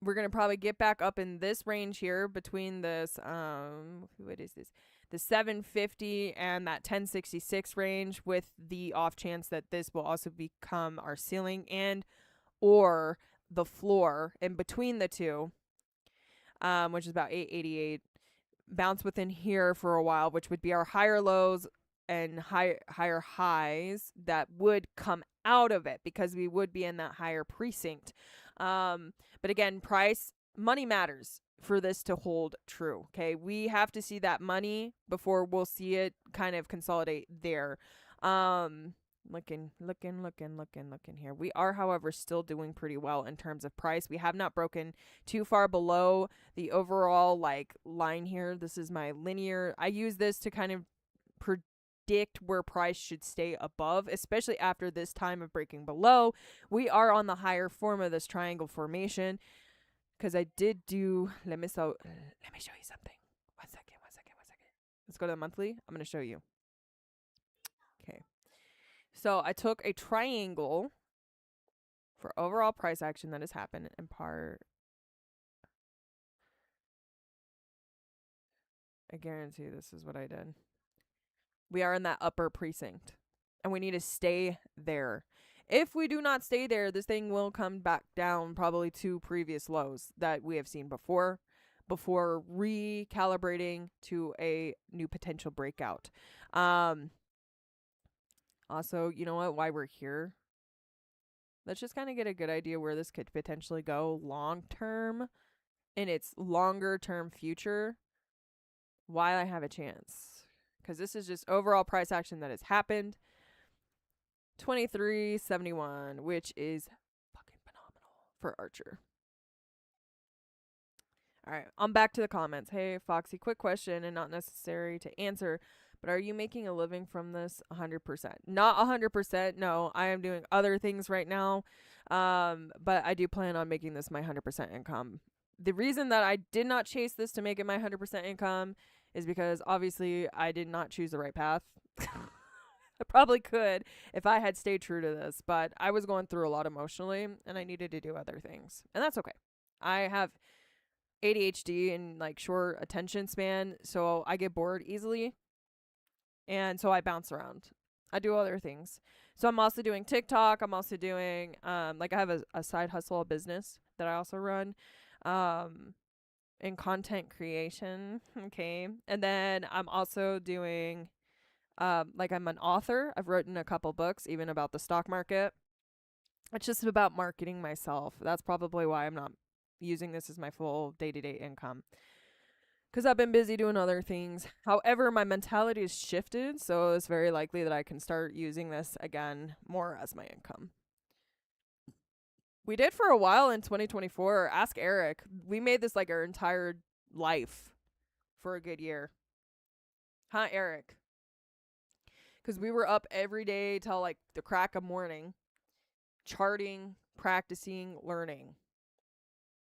S1: we're going to probably get back up in this range here between this, what is this? The 750 and that 1066 range, with the off chance that this will also become our ceiling and or the floor in between the two, which is about 888. Bounce within here for a while, which would be our higher lows and higher highs that would come out of it, because we would be in that higher precinct. But again, money matters for this to hold true. Okay, we have to see that money before we'll see it kind of consolidate there. Looking here. We are, however, still doing pretty well in terms of price. We have not broken too far below the overall line here. This is my linear. I use this to kind of predict where price should stay above, especially after this time of breaking below. We are on the higher form of this triangle formation, because I did do, let me show you something. One second. Let's go to the monthly. I'm going to show you. Okay. So I took a triangle for overall price action that has happened in part. I guarantee this is what I did. We are in that upper precinct, and we need to stay there. If we do not stay there, this thing will come back down probably to previous lows that we have seen before recalibrating to a new potential breakout. Also, you know what? Why we're here? Let's just kind of get a good idea where this could potentially go long term, in its longer term future, while I have a chance. Because this is just overall price action that has happened. 23.71, which is fucking phenomenal for Archer. All right, I'm back to the comments. Hey, Foxy, quick question and not necessary to answer, but are you making a living from this 100%? Not 100%. No, I am doing other things right now. But I do plan on making this my 100% income. The reason that I did not chase this to make it my 100% income is because obviously I did not choose the right path. I probably could if I had stayed true to this, but I was going through a lot emotionally and I needed to do other things. And that's okay. I have ADHD and short attention span, so I get bored easily. And so I bounce around. I do other things. So I'm also doing TikTok. I'm also doing I have a side hustle, a business that I also run in content creation. Okay. And then I'm also doing I'm an author. I've written a couple books even about the stock market. It's just about marketing myself. That's probably why I'm not using this as my full day-to-day income, because I've been busy doing other things. However, my mentality has shifted, so it's very likely that I can start using this again more as my income. We did for a while in 2024. Ask Eric. We made this our entire life for a good year. Huh, Eric? Because we were up every day till the crack of morning, charting, practicing, learning.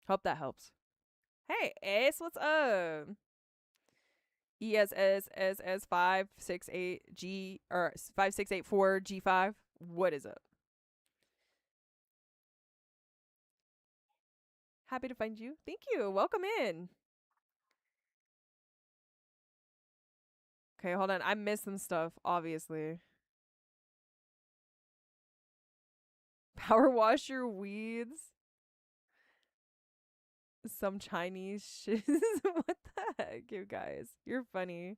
S1: Hope that helps. Hey, Ace, what's up? ESS 568G or 5684G5. What is it? Happy to find you. Thank you. Welcome in. Okay, hold on. I missed some stuff, obviously. Power wash your weeds. Some Chinese shit. What the You guys, you're funny.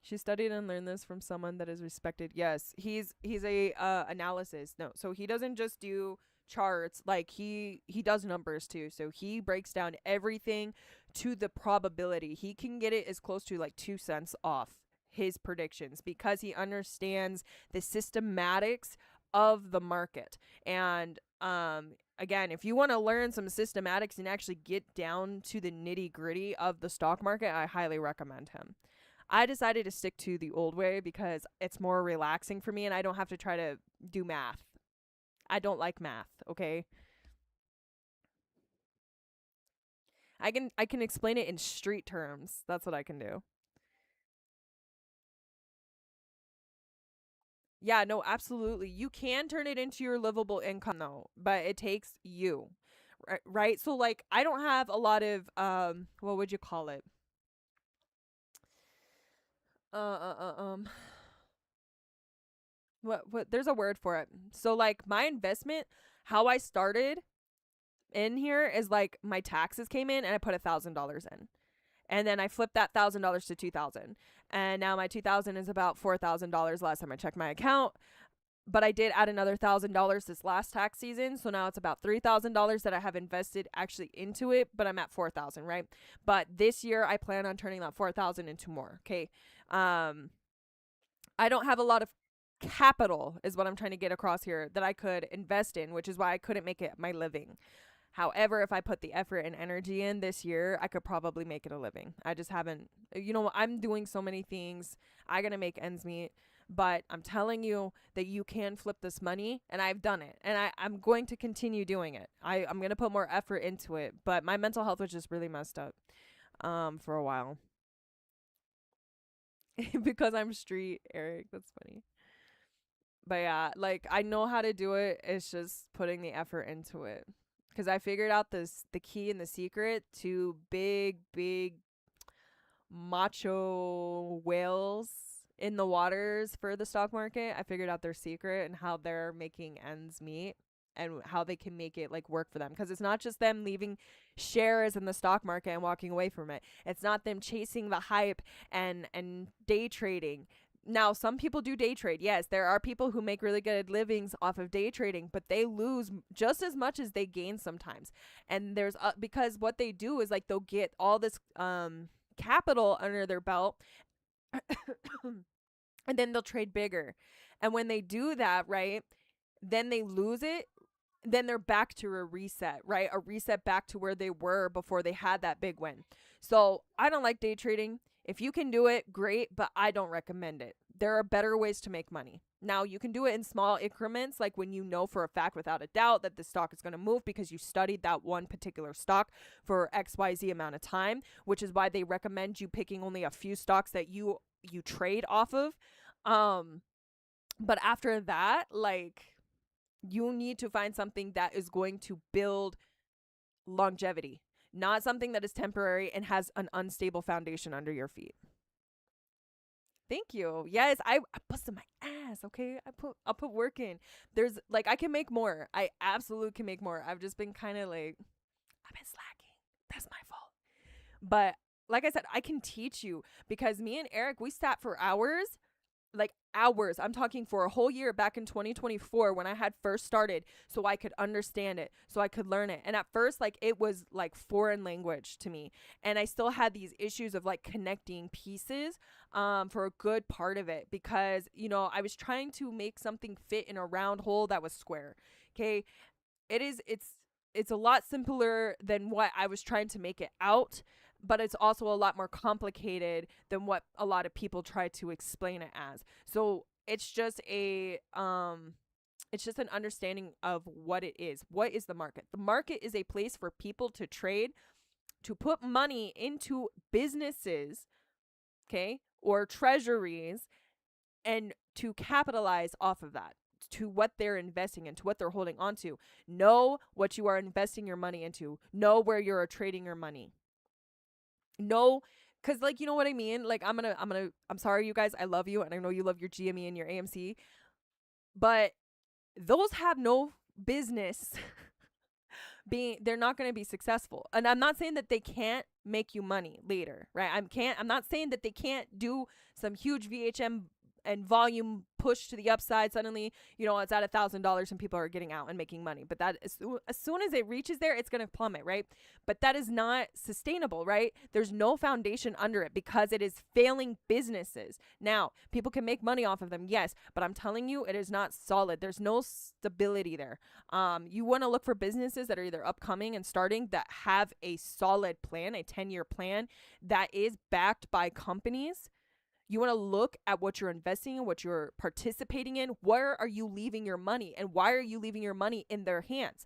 S1: She studied and learned this from someone that is respected. Yes, he's a analysis. No, so he doesn't just do charts. Like he does numbers too. So he breaks down everything to the probability. He can get it as close to like 2 cents off his predictions because he understands the systematics of the market. And again, if you want to learn some systematics and actually get down to the nitty-gritty of the stock market, I highly recommend him. I decided to stick to the old way because it's more relaxing for me and I don't have to try to do math. I don't like math, okay? I can explain it in street terms. That's what I can do. Yeah, no, absolutely. You can turn it into your livable income though, but it takes you. Right? So like I don't have a lot of what would you call it? Uh uh uh um what there's a word for it. So like my investment, how I started in here is like my taxes came in and I put $1,000 in. And then I flipped that $1,000 to 2,000. And now my 2,000 is about $4,000 last time I checked my account. But I did add another $1,000 this last tax season, so now it's about $3,000 that I have invested actually into it. But I'm at 4,000, right? But this year I plan on turning that 4,000 into more. Okay, I don't have a lot of capital, is what I'm trying to get across here, that I could invest in, which is why I couldn't make it my living. However, if I put the effort and energy in this year, I could probably make it a living. I just haven't, I'm doing so many things. I gotta make ends meet. But I'm telling you that you can flip this money, and I've done it. And I'm going to continue doing it. I'm going to put more effort into it. But my mental health was just really messed up for a while. Because I'm street, Eric. That's funny. But yeah, like I know how to do it. It's just putting the effort into it. Because I figured out the key and the secret to big macho whales in the waters for the stock market. I figured out their secret and how they're making ends meet and how they can make it like work for them, because it's not just them leaving shares in the stock market and walking away from it. It's not them chasing the hype and day trading. Now, some people do day trade. Yes, there are people who make really good livings off of day trading, but they lose just as much as they gain sometimes. And there's because what they do is like they'll get all this capital under their belt and then they'll trade bigger. And when they do that, right, then they lose it. Then they're back to a reset, right? A reset back to where they were before they had that big win. So I don't like day trading. If you can do it, great, but I don't recommend it. There are better ways to make money. Now, you can do it in small increments, like when you know for a fact without a doubt that the stock is going to move because you studied that one particular stock for XYZ amount of time, which is why they recommend you picking only a few stocks that you trade off of. But after that, like, you need to find something that is going to build longevity, not something that is temporary and has an unstable foundation under your feet. Thank you. Yes, I busted my ass. Okay, I'll put work in. There's like I can make more. I absolutely can make more. I've just been kind of like I've been slacking. That's my fault. But like I said, I can teach you because me and Eric, we sat for hours, like hours. I'm talking for a whole year back in 2024 when I had first started, so I could understand it, so I could learn it. And at first, like, it was like foreign language to me, and I still had these issues of like connecting pieces for a good part of it, because I was trying to make something fit in a round hole that was square. Okay, it's a lot simpler than what I was trying to make it out, but it's also a lot more complicated than what a lot of people try to explain it as. So it's just it's just an understanding of what it is. What is the market? The market is a place for people to trade, to put money into businesses, okay, or treasuries, and to capitalize off of that, to what they're investing into, what they're holding on to. Know what you are investing your money into. Know where you're trading your money. No, because like, you know what I mean? Like, I'm sorry, you guys, I love you, and I know you love your GME and your AMC, but those have no business they're not going to be successful. And I'm not saying that they can't make you money later, right? I'm not saying that they can't do some huge VHM and volume push to the upside. Suddenly, it's at $1,000 and people are getting out and making money. But that as soon as it reaches there, it's going to plummet, right? But that is not sustainable, right? There's no foundation under it because it is failing businesses. Now, people can make money off of them, yes, but I'm telling you, it is not solid. There's no stability there. You want to look for businesses that are either upcoming and starting that have a solid plan, a 10-year plan that is backed by companies. You want to look at what you're investing in, what you're participating in. Where are you leaving your money? And why are you leaving your money in their hands?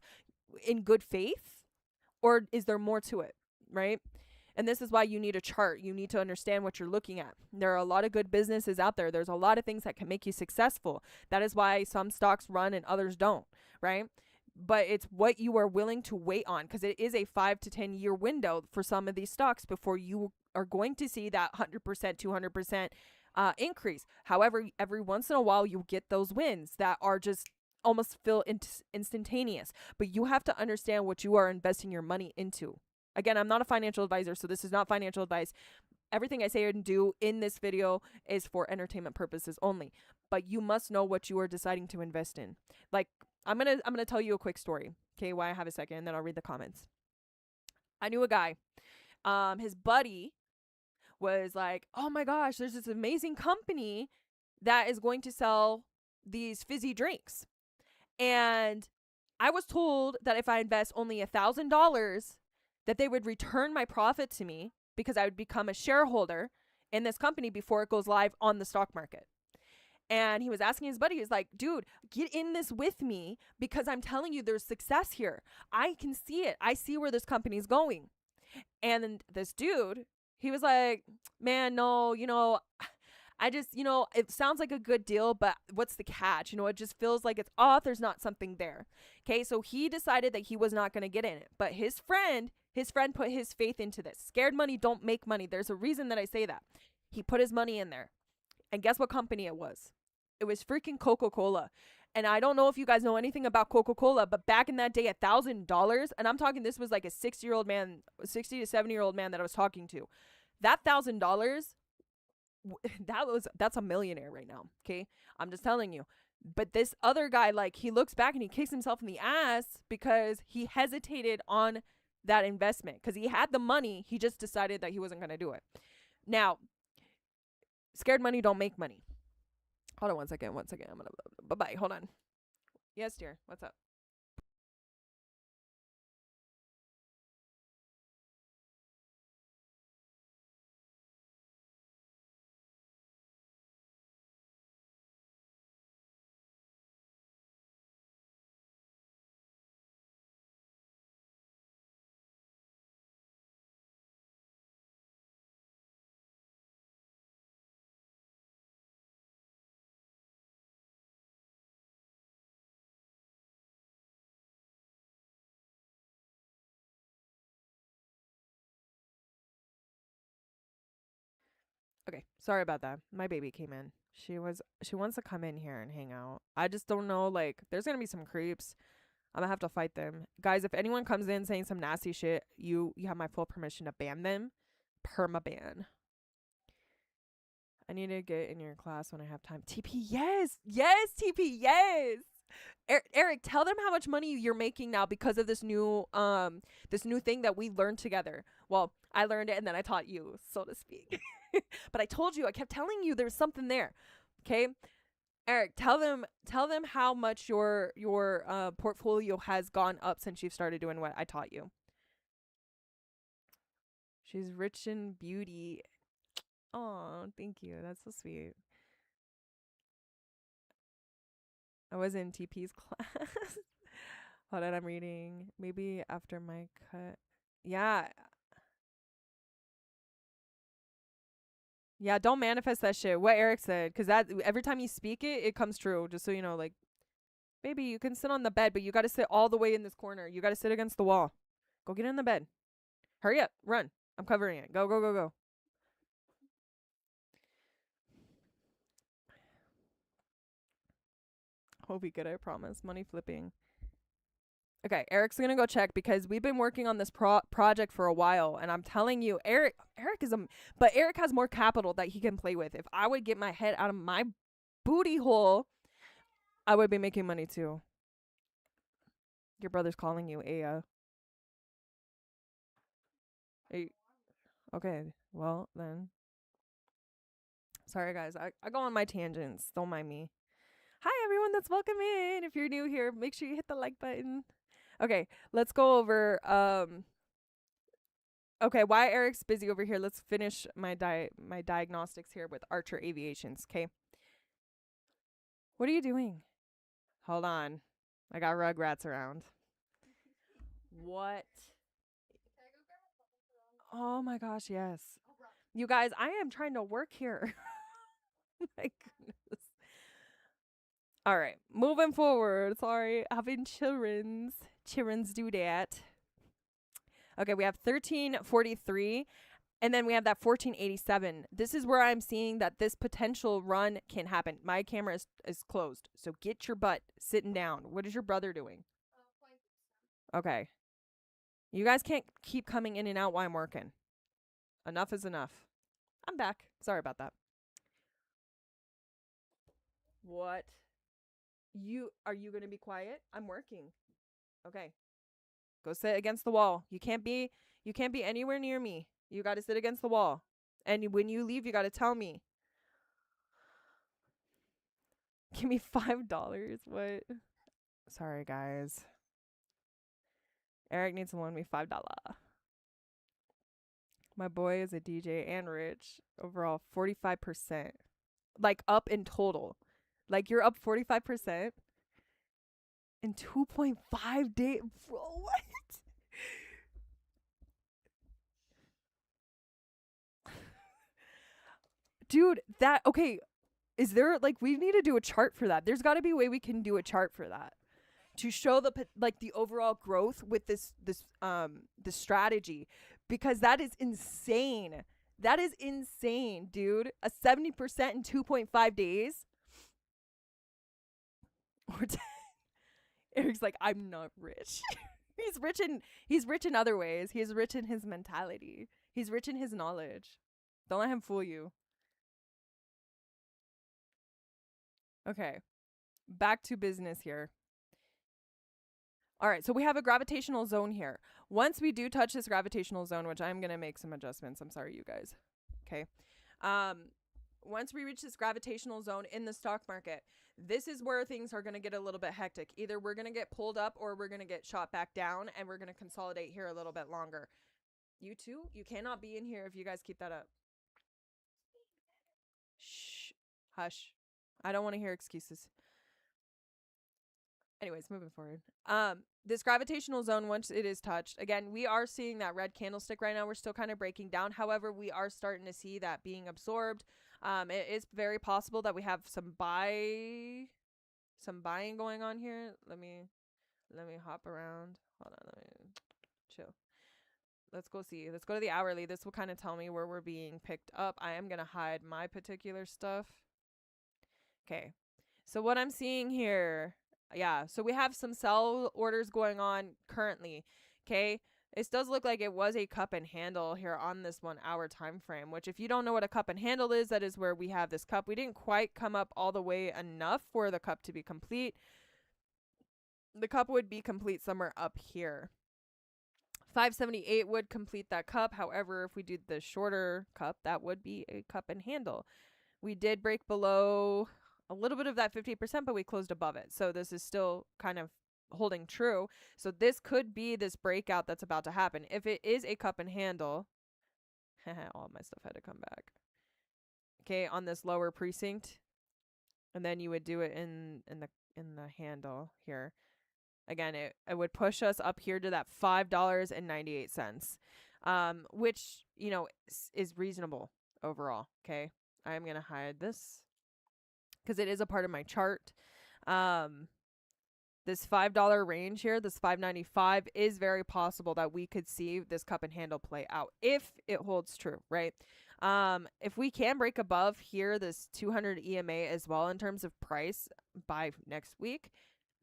S1: In good faith? Or is there more to it, right? And this is why you need a chart. You need to understand what you're looking at. There are a lot of good businesses out there. There's a lot of things that can make you successful. That is why some stocks run and others don't, right? But it's what you are willing to wait on, because it is a 5 to 10 year window for some of these stocks before you are going to see that 100%, 200% increase. However, every once in a while, you get those wins that are just almost feel instantaneous. But you have to understand what you are investing your money into. Again, I'm not a financial advisor, so this is not financial advice. Everything I say and do in this video is for entertainment purposes only. But you must know what you are deciding to invest in. Like, I'm gonna tell you a quick story, okay? Why I have a second, and then I'll read the comments. I knew a guy. His buddy was like, "Oh my gosh, there's this amazing company that is going to sell these fizzy drinks," and I was told that if I invest only $1,000, that they would return my profit to me because I would become a shareholder in this company before it goes live on the stock market. And he was asking his buddy, he's like, "Dude, get in this with me because I'm telling you there's success here. I can see it. I see where this company's going." And then this dude, he was like, "Man, no, I just, it sounds like a good deal, but what's the catch? It just feels like it's off. There's not something there." Okay, so he decided that he was not going to get in it. But his friend put his faith into this. Scared money don't make money. There's a reason that I say that. He put his money in there. And guess what company it was? It was freaking Coca-Cola. And I don't know if you guys know anything about Coca-Cola, but back in that day, $1,000, and I'm talking, this was like a 60 to 70-year-old man that I was talking to. That $1,000, that's a millionaire right now. Okay. I'm just telling you. But this other guy, like, he looks back and he kicks himself in the ass because he hesitated on that investment because he had the money. He just decided that he wasn't going to do it. Now, scared money don't make money. Hold on one second. I'm gonna bye-bye. Hold on. Yes, dear. What's up? Okay, sorry about that. My baby came in. She wants to come in here and hang out. I just don't know, like, there's gonna be some creeps. I'm gonna have to fight them. Guys, if anyone comes in saying some nasty shit, you have my full permission to ban them. Permaban. I need to get in your class when I have time. TP, yes. Yes, TP, yes. Eric, tell them how much money you're making now because of this new thing that we learned together. Well, I learned it and then I taught you, so to speak. But I told you, I kept telling you there's something there. Okay? Eric, tell them how much your portfolio has gone up since you've started doing what I taught you. She's rich in beauty. Oh, thank you. That's so sweet. I was in TP's class. Hold on, I'm reading. Maybe after my cut. Yeah. Yeah, don't manifest that shit. What Eric said. Because that every time you speak it, it comes true. Just so you know, like, baby, you can sit on the bed, but you got to sit all the way in this corner. You got to sit against the wall. Go get in the bed. Hurry up. Run. I'm covering it. Go, go, go, go. We'll be good, I promise. Money flipping. Okay, Eric's gonna go check because we've been working on this project for a while, and I'm telling you, Eric is but Eric has more capital that he can play with. If I would get my head out of my booty hole, I would be making money too. Your brother's calling you, Aya. Okay, well then. Sorry guys, I go on my tangents. Don't mind me. Hi everyone that's welcome in. If you're new here, make sure you hit the like button. Okay, let's go over okay, why Eric's busy over here. Let's finish my diagnostics here with ACHR Aviations, okay? What are you doing? Hold on. I got rugrats around. What? Oh my gosh, yes. You guys, I am trying to work here. My goodness. All right, moving forward. Sorry, having children's do that. Okay, we have 1343, and then we have that 1487. This is where I'm seeing that this potential run can happen. My camera is closed, so get your butt sitting down. What is your brother doing? Okay. You guys can't keep coming in and out while I'm working. Enough is enough. I'm back. Sorry about that. What? Are you going to be quiet? I'm working. Okay. Go sit against the wall. You can't be anywhere near me. You got to sit against the wall. And when you leave, you got to tell me. Give me $5. What? Sorry, guys. Eric needs to loan me $5. My boy is a DJ and rich. Overall, 45%. Like, up in total. Like, you're up 45% in 2.5 days. Bro, what? Dude, okay. Is there, like, we need to do a chart for that. There's got to be a way we can do a chart for that to show the overall growth with this strategy, because that is insane. That is insane, dude. A 70% in 2.5 days. Or Eric's like, I'm not rich. He's rich in other ways. He's rich in his mentality. He's rich in his knowledge. Don't let him fool you. Okay. Back to business here. All right, so we have a gravitational zone here. Once we do touch this gravitational zone, which I'm going to make some adjustments. I'm sorry, you guys. Okay. Once we reach this gravitational zone in the stock market, this is where things are going to get a little bit hectic. Either we're going to get pulled up or we're going to get shot back down, and we're going to consolidate here a little bit longer. You two, you cannot be in here if you guys keep that up. Shh. Hush. I don't want to hear excuses. Anyways, moving forward. This gravitational zone, once it is touched, again, we are seeing that red candlestick right now. We're still kind of breaking down. However, we are starting to see that being absorbed. It is very possible that we have some buying going on here. Let me hop around. Hold on, let me chill. Let's go see. Let's go to the hourly. This will kind of tell me where we're being picked up. I am going to hide my particular stuff. Okay. So what I'm seeing here, yeah, so we have some sell orders going on currently. Okay. This does look like it was a cup and handle here on this 1 hour time frame, which if you don't know what a cup and handle is, that is where we have this cup. We didn't quite come up all the way enough for the cup to be complete. The cup would be complete somewhere up here. 578 would complete that cup. However, if we do the shorter cup, that would be a cup and handle. We did break below a little bit of that 50%, but we closed above it. So this is still kind of holding true. So this could be this breakout that's about to happen. If it is a cup and handle, all my stuff had to come back. Okay, on this lower precinct, and then you would do it in the handle here. Again, it would push us up here to that $5.98, which, you know, is reasonable overall. Okay, I'm going to hide this because it is a part of my chart. This $5 range here, this $5.95, is very possible that we could see this cup and handle play out if it holds true, right? If we can break above here, this 200 EMA as well in terms of price by next week,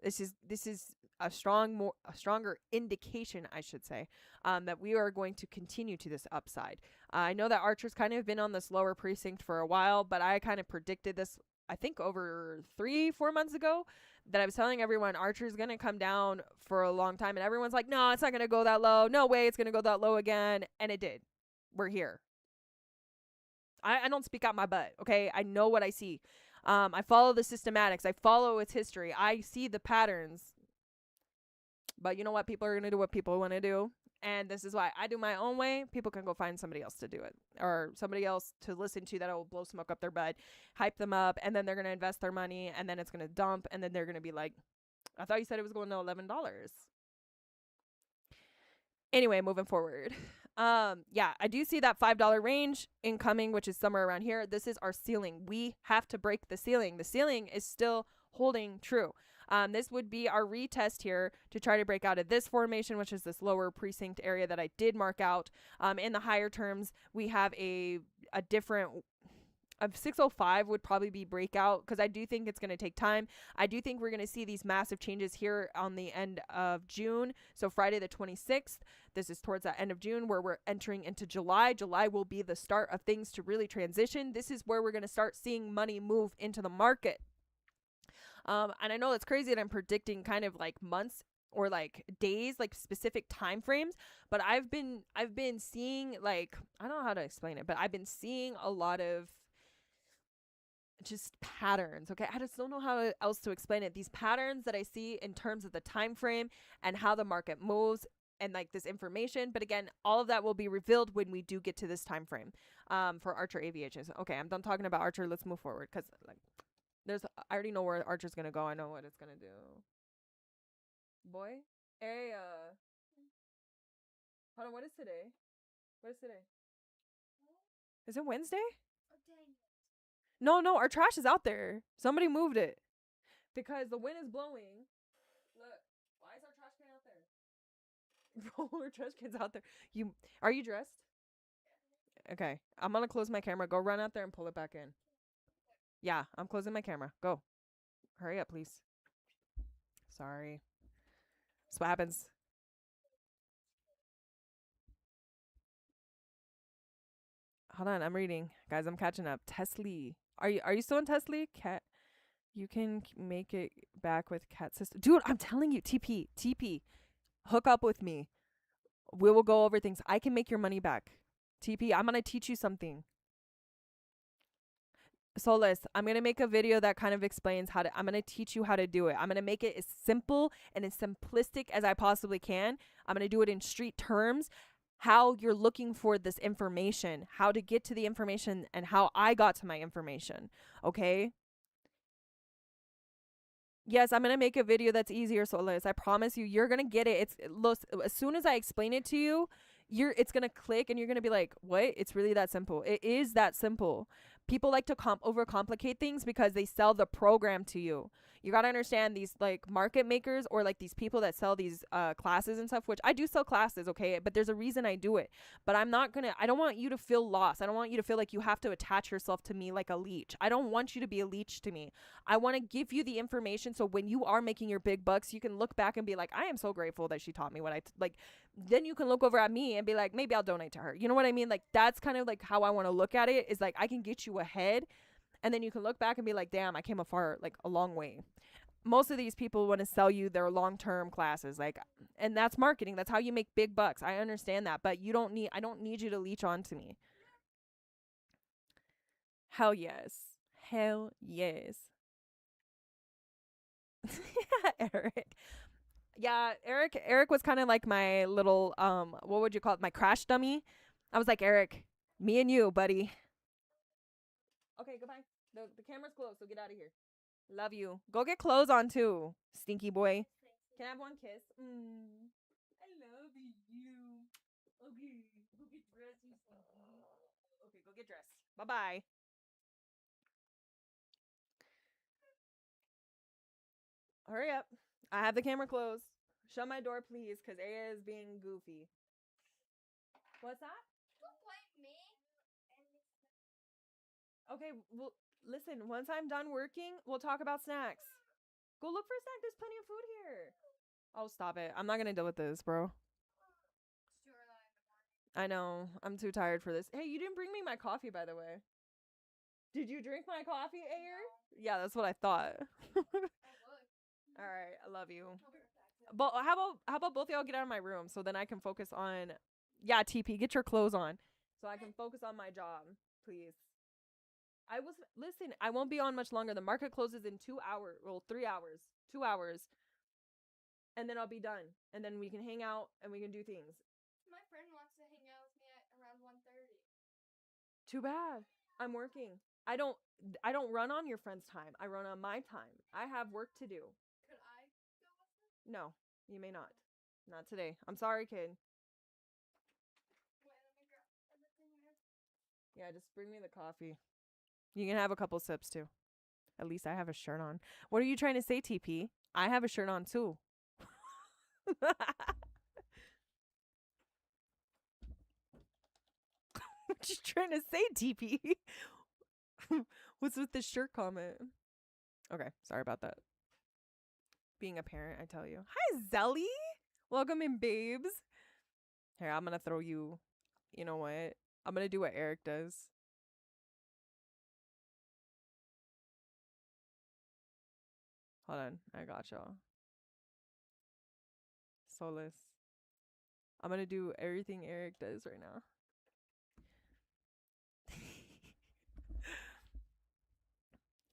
S1: this is a stronger indication, I should say, that we are going to continue to this upside. I know that Archer's kind of been on this lower precinct for a while, but I kind of predicted this, I think, over 3-4 months ago, that I was telling everyone Archer's going to come down for a long time. And everyone's like, no, it's not going to go that low. No way it's going to go that low again. And it did. We're here. I don't speak out my butt, okay? I know what I see. I follow the systematics. I follow its history. I see the patterns. But you know what? People are going to do what people want to do. And this is why I do my own way. People can go find somebody else to do it, or somebody else to listen to that will blow smoke up their butt, hype them up, and then they're going to invest their money, and then it's going to dump, and then they're going to be like, I thought you said it was going to $11. Anyway, moving forward. Yeah, I do see that $5 range incoming, which is somewhere around here. This is our ceiling. We have to break the ceiling. The ceiling is still holding true. This would be our retest here to try to break out of this formation, which is this lower precinct area that I did mark out. In the higher terms, we have a different... Of 605 would probably be breakout, because I do think it's going to take time. I do think we're going to see these massive changes here on the end of June. So Friday the 26th, this is towards the end of June, where we're entering into July. July will be the start of things to really transition. This is where we're going to start seeing money move into the market. And I know it's crazy that I'm predicting kind of like months or like days, like specific time frames, but I've been seeing, like, I don't know how to explain it, but I've been seeing a lot of just patterns. Okay, I just don't know how else to explain it. These patterns that I see in terms of the time frame and how the market moves, and like this information. But again, all of that will be revealed when we do get to this time frame for Archer Aviation. So, okay, I'm done talking about Archer. Let's move forward, because like I already know where Archer's gonna go. I know what it's gonna do. Boy, hey, hold on. What is today? What is today? Is it Wednesday? No, our trash is out there. Somebody moved it because the wind is blowing. Look, why is our trash can out there? Bro, our trash can's out there. Are you dressed? Okay, I'm gonna close my camera. Go run out there and pull it back in. Yeah, I'm closing my camera. Go. Hurry up, please. Sorry. That's what happens. Hold on, I'm reading. Guys, I'm catching up. Tesla. Are you still in Tesla? Cat, you can make it back with cat sister. Dude, I'm telling you, TP. Hook up with me. We will go over things. I can make your money back. TP, I'm going to teach you something. Solis, I'm going to make a video that kind of explains I'm going to teach you how to do it. I'm going to make it as simple and as simplistic as I possibly can. I'm going to do it in street terms, how you're looking for this information, how to get to the information, and how I got to my information. Okay? Yes, I'm going to make a video that's easier, Solis. I promise you, you're going to get it. As soon as I explain it to you, it's going to click and you're going to be like, what? It's really that simple. It is that simple. People like to overcomplicate things because they sell the program to you. You got to understand, these like market makers, or like these people that sell these classes and stuff, which I do sell classes, okay? But there's a reason I do it. But I don't want you to feel lost. I don't want you to feel like you have to attach yourself to me like a leech. I don't want you to be a leech to me. I want to give you the information so when you are making your big bucks, you can look back and be like, I am so grateful that she taught me what like. Then you can look over at me and be like, maybe I'll donate to her. You know what I mean? Like, that's kind of like how I want to look at it, is like, I can get you ahead, and then you can look back and be like, damn, I came afar, like a long way. Most of these people want to sell you their long-term classes, like, and that's marketing. That's how you make big bucks. I understand that, but I don't need you to leech on to me. Hell yes. Hell yes. Eric. Yeah, Eric was kind of like my little what would you call it? My crash dummy. I was like, Eric, me and you, buddy. Okay, goodbye. The camera's closed, so get out of here. Love you. Go get clothes on too, stinky boy. Can I have one kiss? I love you. Okay, go get dressed, you stinky. Okay, go get dressed. Bye-bye. Hurry up. I have the camera closed. Shut my door, please, because Aya is being goofy. What's that?
S3: Don't blame me.
S1: Okay, well, listen, once I'm done working, we'll talk about snacks. Go look for a snack. There's plenty of food here. Oh, stop it. I'm not going to deal with this, bro. I know. I'm too tired for this. Hey, you didn't bring me my coffee, by the way. Did you drink my coffee, Ayer? Yeah, that's what I thought. All right, I love you. But how about both of y'all get out of my room so then I can focus on. Yeah, TP, get your clothes on so I can focus on my job, please. Listen. I won't be on much longer. The market closes in 2 hours. Well, 3 hours. 2 hours, and then I'll be done, and then we can hang out and we can do things.
S3: My friend wants to hang out with me at around 1:30.
S1: Too bad. I'm working. I don't run on your friend's time. I run on my time. I have work to do.
S3: Could I go with her?
S1: No, you may not. Not today. I'm sorry, kid.
S3: Wait, let me grab everything there.
S1: Yeah, just bring me the coffee. You can have a couple sips too. At least I have a shirt on. What are you trying to say, TP? I have a shirt on too. What you trying to say, TP? What's with the shirt comment? Okay, sorry about that. Being a parent, I tell you. Hi, Zelly. Welcome in, babes. Here, I'm gonna throw you. You know what? I'm gonna do what Eric does. Hold on, I got y'all. Solace. I'm gonna do everything Eric does right now.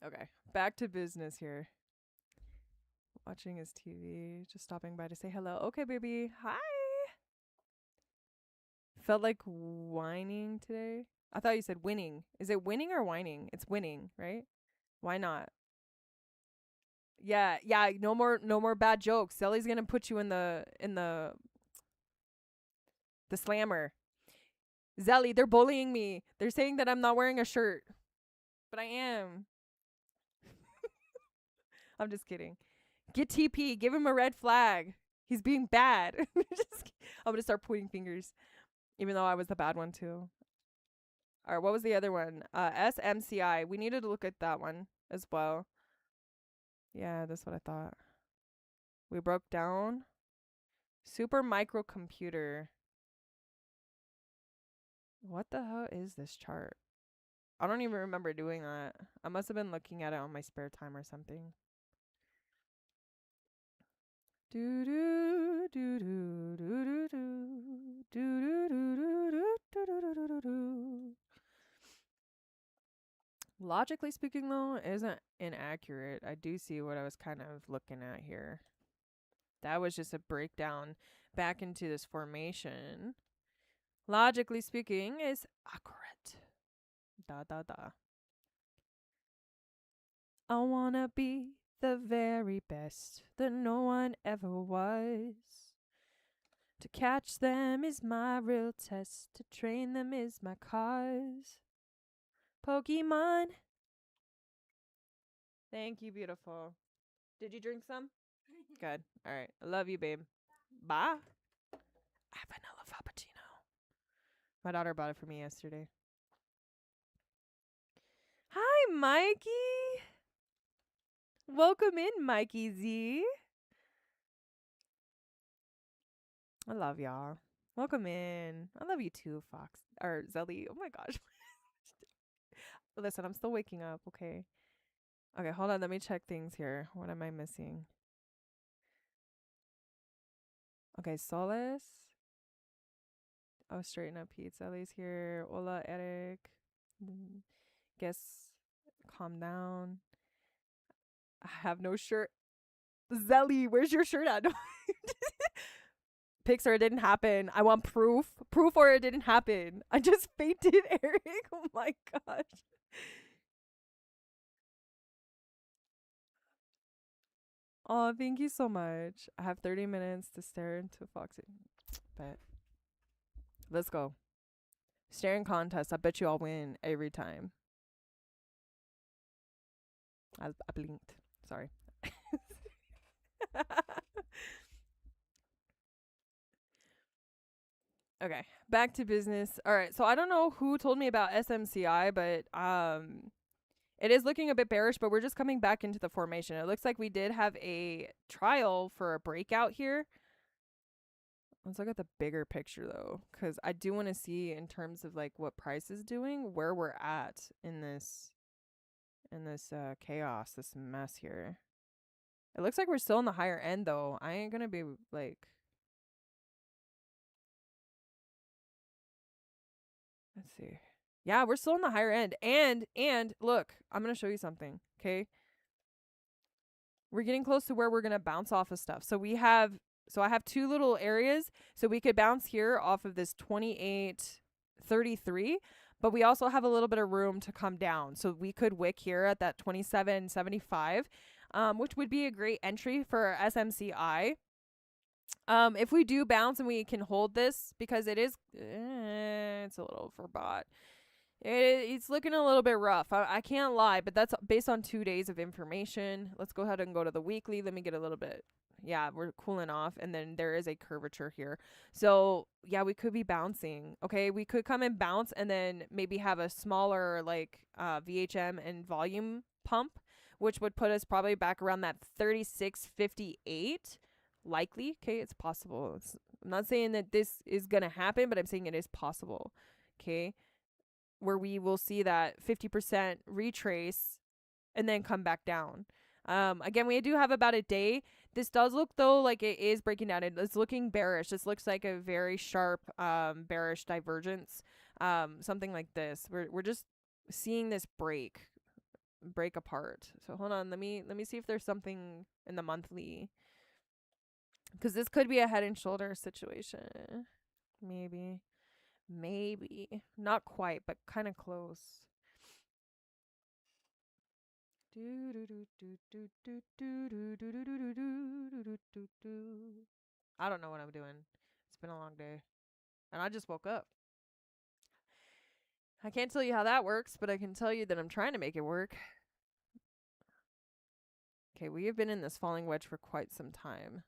S1: Okay, back to business here. Watching his TV, just stopping by to say hello. Okay, baby. Hi. Felt like whining today. I thought you said winning. Is it winning or whining? It's winning, right? Why not? Yeah, no more bad jokes. Zelly's gonna put you in the slammer. Zelly, they're bullying me. They're saying that I'm not wearing a shirt. But I am. I'm just kidding. Get TP. Give him a red flag. He's being bad. I'm gonna start pointing fingers. Even though I was the bad one too. Alright, what was the other one? SMCI. We needed to look at that one as well. Yeah, that's what I thought. We broke down. Super microcomputer. What the hell is this chart? I don't even remember doing that. I must have been looking at it on my spare time or something. Do do do do do do do do do do do do do do. Logically speaking, though, isn't inaccurate. I do see what I was kind of looking at here. That was just a breakdown back into this formation. Logically speaking, is accurate. Da da da. I wanna be the very best that no one ever was. To catch them is my real test. To train them is my cause. Pokemon. Thank you, beautiful. Did you drink some? Good. All right. I love you, babe. Bye. I have vanilla frappuccino. My daughter bought it for me yesterday. Hi, Mikey. Welcome in, Mikey Z. I love y'all. Welcome in. I love you too, Fox. Or Zelly. Oh my gosh. Listen, I'm still waking up, okay? Okay, hold on. Let me check things here. What am I missing? Okay, Solace. Oh, straighten up Pete. Zelly's here. Hola, Eric. Guess calm down. I have no shirt. Zelly, where's your shirt at? Pixar, it didn't happen. I want proof. Proof or it didn't happen. I just fainted, Eric. Oh my gosh. Oh, thank you so much. I have 30 minutes to stare into Foxy. But let's go. Staring contest. I bet you I'll win every time. I blinked. Sorry. Okay, back to business. All right, so I don't know who told me about SMCI, but It is looking a bit bearish, but we're just coming back into the formation. It looks like we did have a trial for a breakout here. Let's look at the bigger picture though, because I do want to see in terms of like what price is doing, where we're at in this chaos, this mess here. It looks like we're still in the higher end though. I ain't gonna be like, let's see. Yeah, we're still in the higher end. And look, I'm gonna show you something. Okay. We're getting close to where we're gonna bounce off of stuff. So I have two little areas. So we could bounce here off of this 28.33, but we also have a little bit of room to come down. So we could wick here at that 27.75, which would be a great entry for SMCI. If we do bounce and we can hold this, because it is, it's a little overbought. It's looking a little bit rough. I can't lie, but that's based on 2 days of information. Let's go ahead and go to the weekly. Let me get a little bit. Yeah, we're cooling off, and then there is a curvature here. So yeah, we could be bouncing. Okay, we could come and bounce, and then maybe have a smaller like VHM and volume pump, which would put us probably back around that 36.58. Likely. Okay, it's possible. I'm not saying that this is gonna happen, but I'm saying it is possible. Okay, where we will see that 50% retrace and then come back down. Again, we do have about a day. This does look though like it is breaking down. It's looking bearish. This looks like a very sharp bearish divergence. Something like this. We're just seeing this break apart. So hold on, let me see if there's something in the monthly, because this could be a head and shoulder situation. Maybe not quite, but kind of close. I don't know what I'm doing. It's been a long day, and I just woke up. I can't tell you how that works, but I can tell you that I'm trying to make it work. Okay, we have been in this falling wedge for quite some time.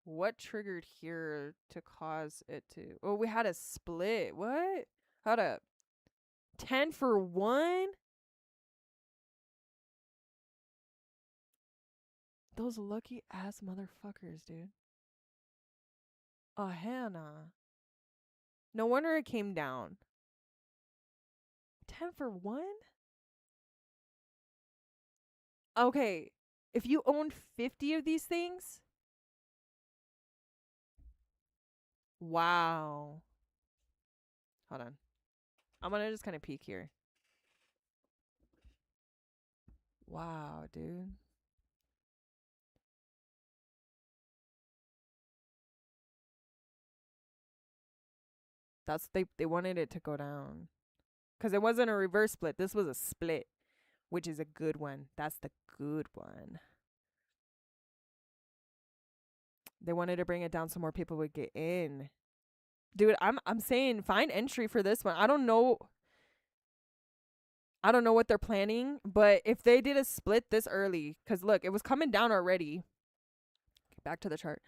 S1: What triggered here to cause it to... Oh, we had a split. What? Hold up. 10 for 1? Those lucky ass motherfuckers, dude. Oh, hell nah. No wonder it came down. 10 for 1? Okay. If you own 50 of these things... Wow. Hold on. I'm gonna just kind of peek here. Wow, dude. That's they wanted it to go down. Cuz it wasn't a reverse split. This was a split, which is a good one. That's the good one. They wanted to bring it down so more people would get in. Dude, I'm saying find entry for this one. I don't know what they're planning, but if they did a split this early, cuz look, it was coming down already. Back to the chart.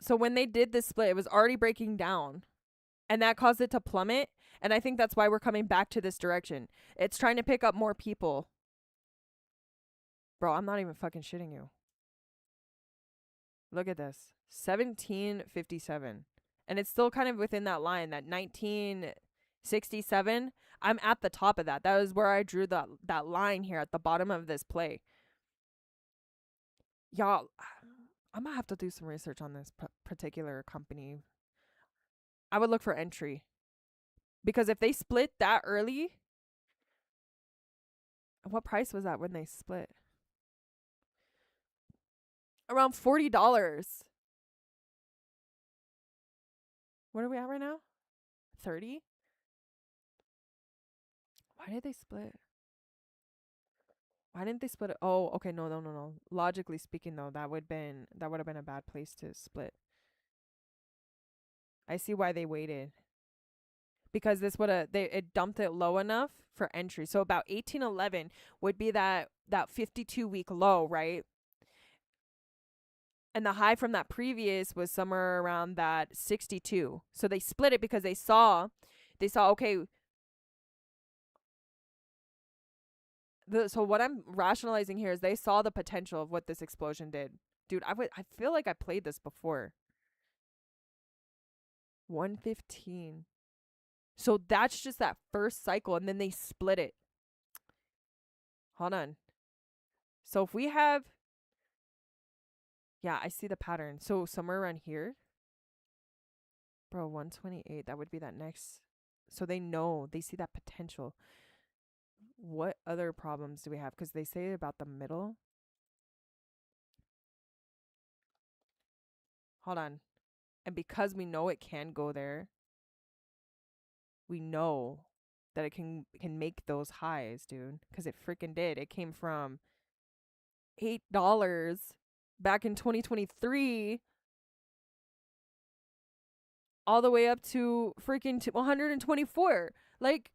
S1: So when they did this split, it was already breaking down, and that caused it to plummet, and I think that's why we're coming back to this direction. It's trying to pick up more people. Bro, I'm not even fucking shitting you. Look at this. 1757. And it's still kind of within that line, that 1967. I'm at the top of that. That was where I drew that line here at the bottom of this play. Y'all, I'm going to have to do some research on this particular company. I would look for entry. Because if they split that early, what price was that when they split? Around $40. What are we at right now? 30? Why did they split? Why didn't they split it? Oh, okay, no. Logically speaking though, that would have been a bad place to split. I see why they waited. Because this would have it dumped it low enough for entry. So about 1811 would be that 52-week low, right? And the high from that previous was somewhere around that 62. So they split it because they saw okay, So what I'm rationalizing here is they saw the potential of what this explosion did. Dude, I feel like I played this before. 115. So that's just that first cycle, and then they split it. Hold on. So if we have, yeah, I see the pattern. So somewhere around here, bro, 128. That would be that next. So they know, they see that potential. What other problems do we have? Because they say about the middle. Hold on. And because we know it can go there, we know that it can make those highs, dude. Because it freaking did. It came from $8 back in 2023 all the way up to freaking 124. Like,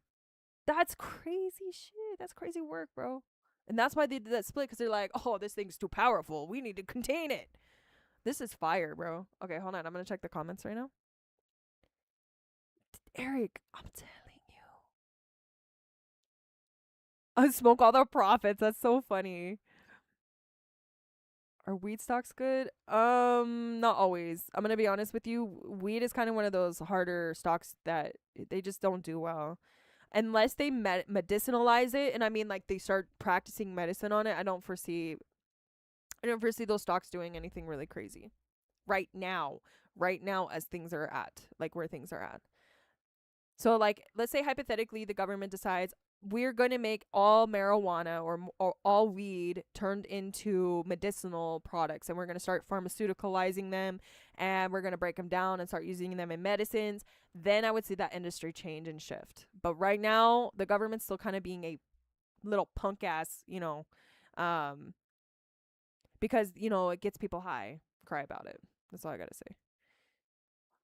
S1: that's crazy shit. That's crazy work, bro. And that's why they did that split, because they're like, oh, this thing's too powerful. We need to contain it. This is fire, bro. Okay, hold on. I'm going to check the comments right now. Eric, I'm telling you. I smoke all the profits. That's so funny. Are weed stocks good? Not always. I'm gonna be honest with you. Weed is kind of one of those harder stocks that they just don't do well, unless they medicinalize it. And I mean, like, they start practicing medicine on it. I don't foresee those stocks doing anything really crazy right now. Right now, as things are at, like, where things are at. So, like, let's say hypothetically the government decides we're going to make all marijuana or all weed turned into medicinal products, and we're going to start pharmaceuticalizing them, and we're going to break them down and start using them in medicines. Then I would see that industry change and shift. But right now, the government's still kind of being a little punk ass, because, it gets people high. Cry about it. That's all I got to say.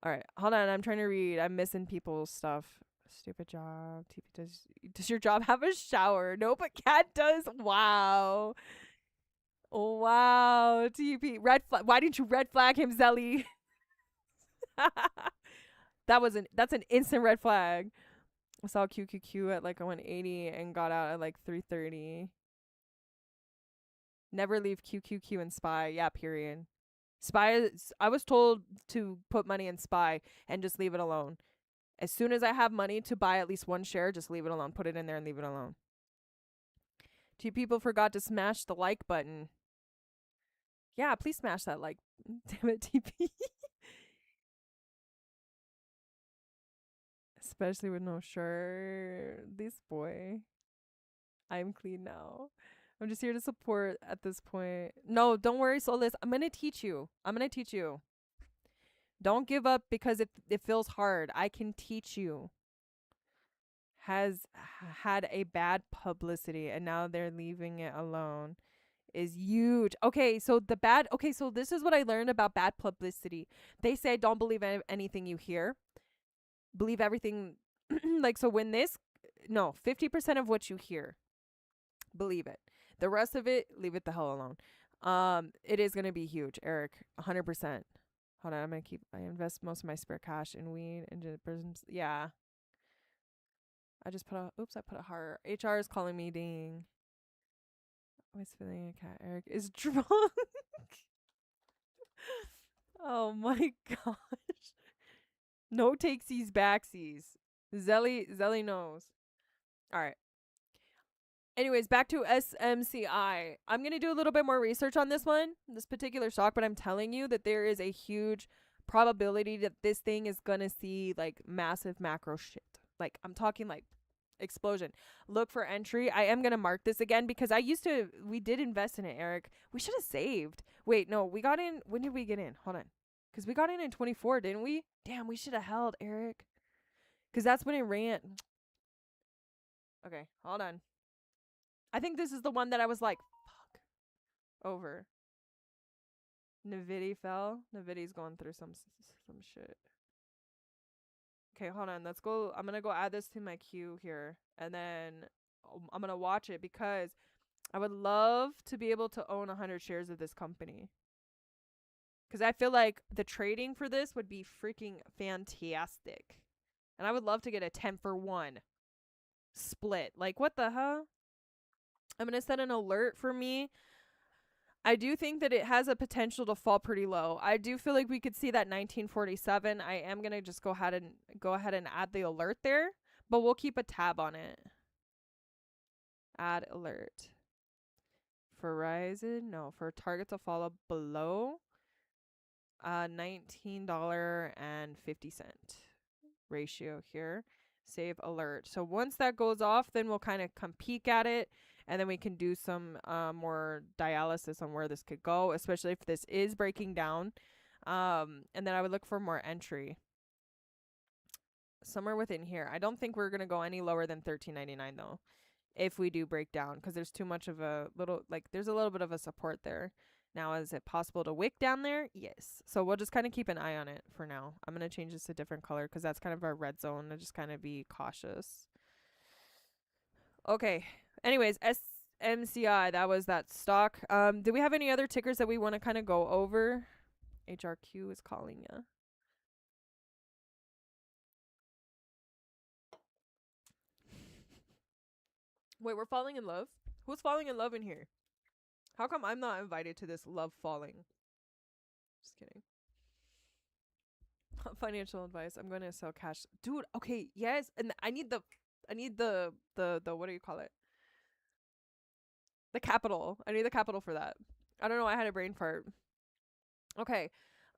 S1: All right, hold on. I'm trying to read. I'm missing people's stuff. Stupid job. TP does your job have a shower? No, but cat does. Wow. Wow. TP red flag. Why didn't you red flag him, Zelly? That's an instant red flag. I saw QQQ at like 180 and got out at like 330. Never leave QQQ and Spy. Yeah, period. Spy. I was told to put money in Spy and just leave it alone. As soon as I have money to buy at least one share, just leave it alone. Put it in there and leave it alone. Two people forgot to smash the like button. Yeah, please smash that like. Damn it, TP. Especially with no shirt. This boy. I'm clean now. I'm just here to support at this point. No, don't worry, Solis. I'm going to teach you. Don't give up because it feels hard. I can teach you. Has had a bad publicity and now they're leaving it alone is huge. Okay, so this is what I learned about bad publicity. They say don't believe anything you hear. Believe everything. Like, so when 50% of what you hear, believe it. The rest of it, leave it the hell alone. It is going to be huge, Eric. 100%. Hold on, I invest most of my spare cash in weed and prisms. Yeah. I put a heart. HR is calling me, ding. Always feeling a cat. Eric is drunk. Oh my gosh. No takesies, backsies. Zelly knows. All right. Anyways, back to SMCI. I'm going to do a little bit more research on this particular stock, but I'm telling you that there is a huge probability that this thing is going to see like massive macro shit. Like, I'm talking like explosion. Look for entry. I am going to mark this again because we did invest in it, Eric. We should have saved. Wait, no, we got in. When did we get in? Hold on. Because we got in 24, didn't we? Damn, we should have held, Eric. Because that's when it ran. Okay, hold on. I think this is the one that I was like, fuck, over. Nvidia fell. Nvidia's going through some shit. Okay, hold on. Let's go. I'm going to go add this to my queue here. And then I'm going to watch it because I would love to be able to own 100 shares of this company. Because I feel like the trading for this would be freaking fantastic. And I would love to get a 10-for-1 split. Like, what the hell? I'm going to set an alert for me. I do think that it has a potential to fall pretty low. I do feel like we could see that 1947. I am going to just go ahead and add the alert there, but we'll keep a tab on it. Add alert. For Verizon, no, for target to fall below $19.50 ratio here. Save alert. So once that goes off, then we'll kind of come peek at it, and then we can do some more dialysis on where this could go, especially if this is breaking down. And then I would look for more entry somewhere within here. I don't think we're gonna go any lower than $13.99 though, if we do break down, because there's too much of a little, like, there's a little bit of a support there. Now, is it possible to wick down there? Yes. So we'll just kind of keep an eye on it for now. I'm going to change this to a different color because that's kind of our red zone. To just kind of be cautious. Okay. Anyways, SMCI, that was that stock. Do we have any other tickers that we want to kind of go over? HRQ is calling ya. Wait, we're falling in love? Who's falling in love in here? How come I'm not invited to this love falling? Just kidding. Financial advice. I'm going to sell cash. Dude, okay, yes. And I need the what do you call it? The capital. I need the capital for that. I don't know. I had a brain fart. Okay.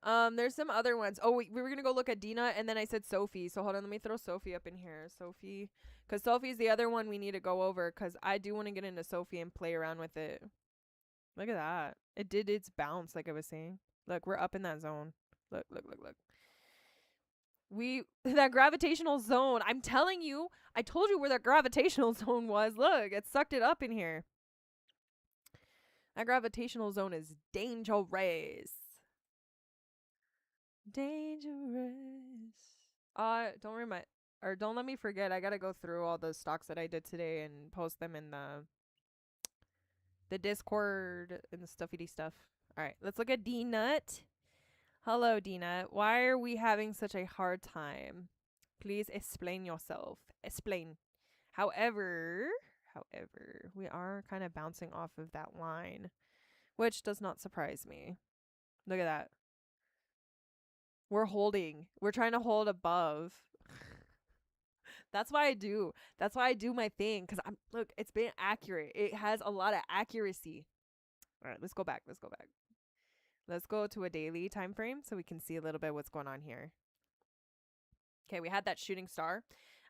S1: There's some other ones. Oh, we were going to go look at Dina, and then I said Sophie. So hold on. Let me throw Sophie up in here. Sophie. Because Sophie's the other one we need to go over, because I do want to get into Sophie and play around with it. Look at that. It did its bounce, like I was saying. Look, we're up in that zone. Look. That gravitational zone. I'm telling you. I told you where that gravitational zone was. Look, it sucked it up in here. That gravitational zone is dangerous. Don't let me forget. I gotta go through all the stocks that I did today and post them in the Discord and the stuffy stuff. All right, let's look at D Nut. Hello, D Nut. Why are we having such a hard time? Please explain yourself. Explain. However, we are kind of bouncing off of that line, which does not surprise me. Look at that. We're holding. We're trying to hold above. That's why I do my thing, because look, it's been accurate. It has a lot of accuracy. All right, let's go back. Let's go to a daily time frame so we can see a little bit what's going on here. Okay, we had that shooting star.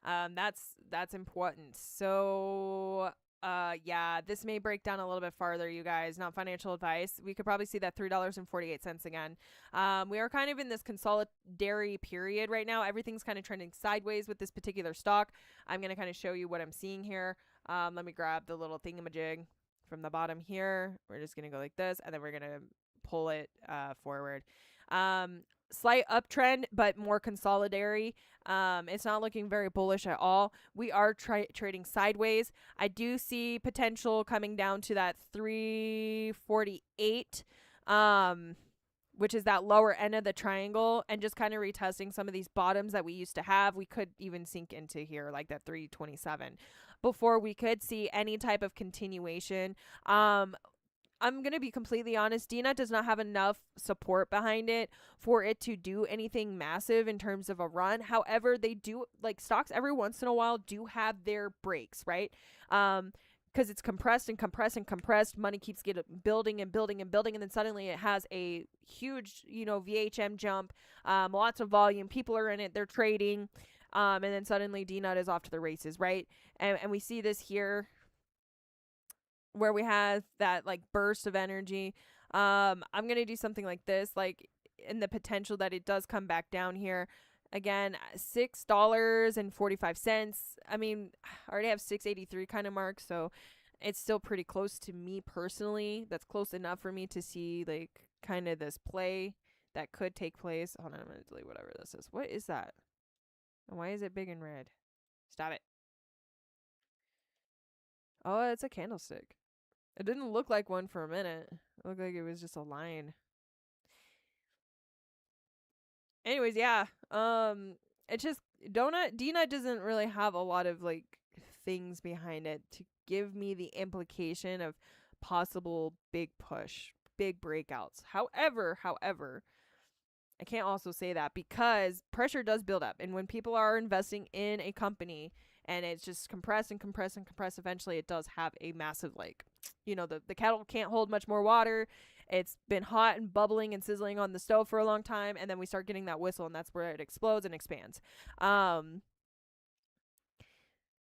S1: That's important. So yeah, this may break down a little bit farther, you guys. Not financial advice. We could probably see that $3.48 again. We are kind of in this consolidatory period right now. Everything's kind of trending sideways with this particular stock. I'm going to kind of show you what I'm seeing here. Let me grab the little thingamajig from the bottom here. We're just going to go like this, and then we're going to pull it forward. Slight uptrend, but more consolidatory. It's not looking very bullish at all. We are trading sideways. I do see potential coming down to that 348, which is that lower end of the triangle, and just kind of retesting some of these bottoms that we used to have. We could even sink into here, like that 327, before we could see any type of continuation. I'm going to be completely honest. DNUT does not have enough support behind it for it to do anything massive in terms of a run. However, they do, like, stocks every once in a while do have their breaks, right? Because it's compressed and compressed and compressed. Money keeps building and building and building. And then suddenly it has a huge, VHM jump, lots of volume. People are in it. They're trading. And then suddenly DNUT is off to the races, right? And we see this here, where we have that like burst of energy. I'm going to do something like this, like in the potential that it does come back down here. Again, $6.45. I mean, I already have 683 kind of mark, so it's still pretty close to me personally. That's close enough for me to see like kind of this play that could take place. Hold on, I'm going to delete whatever this is. What is that? And why is it big and red? Stop it. Oh, it's a candlestick. It didn't look like one for a minute. It looked like it was just a line. Anyways, yeah. It's just DNUT doesn't really have a lot of like things behind it to give me the implication of possible big push, big breakouts. However, I can't also say that because pressure does build up. And when people are investing in a company and it's just compress and compress and compress, eventually it does have a massive, like, the kettle can't hold much more water. It's been hot and bubbling and sizzling on the stove for a long time. And then we start getting that whistle, and that's where it explodes and expands.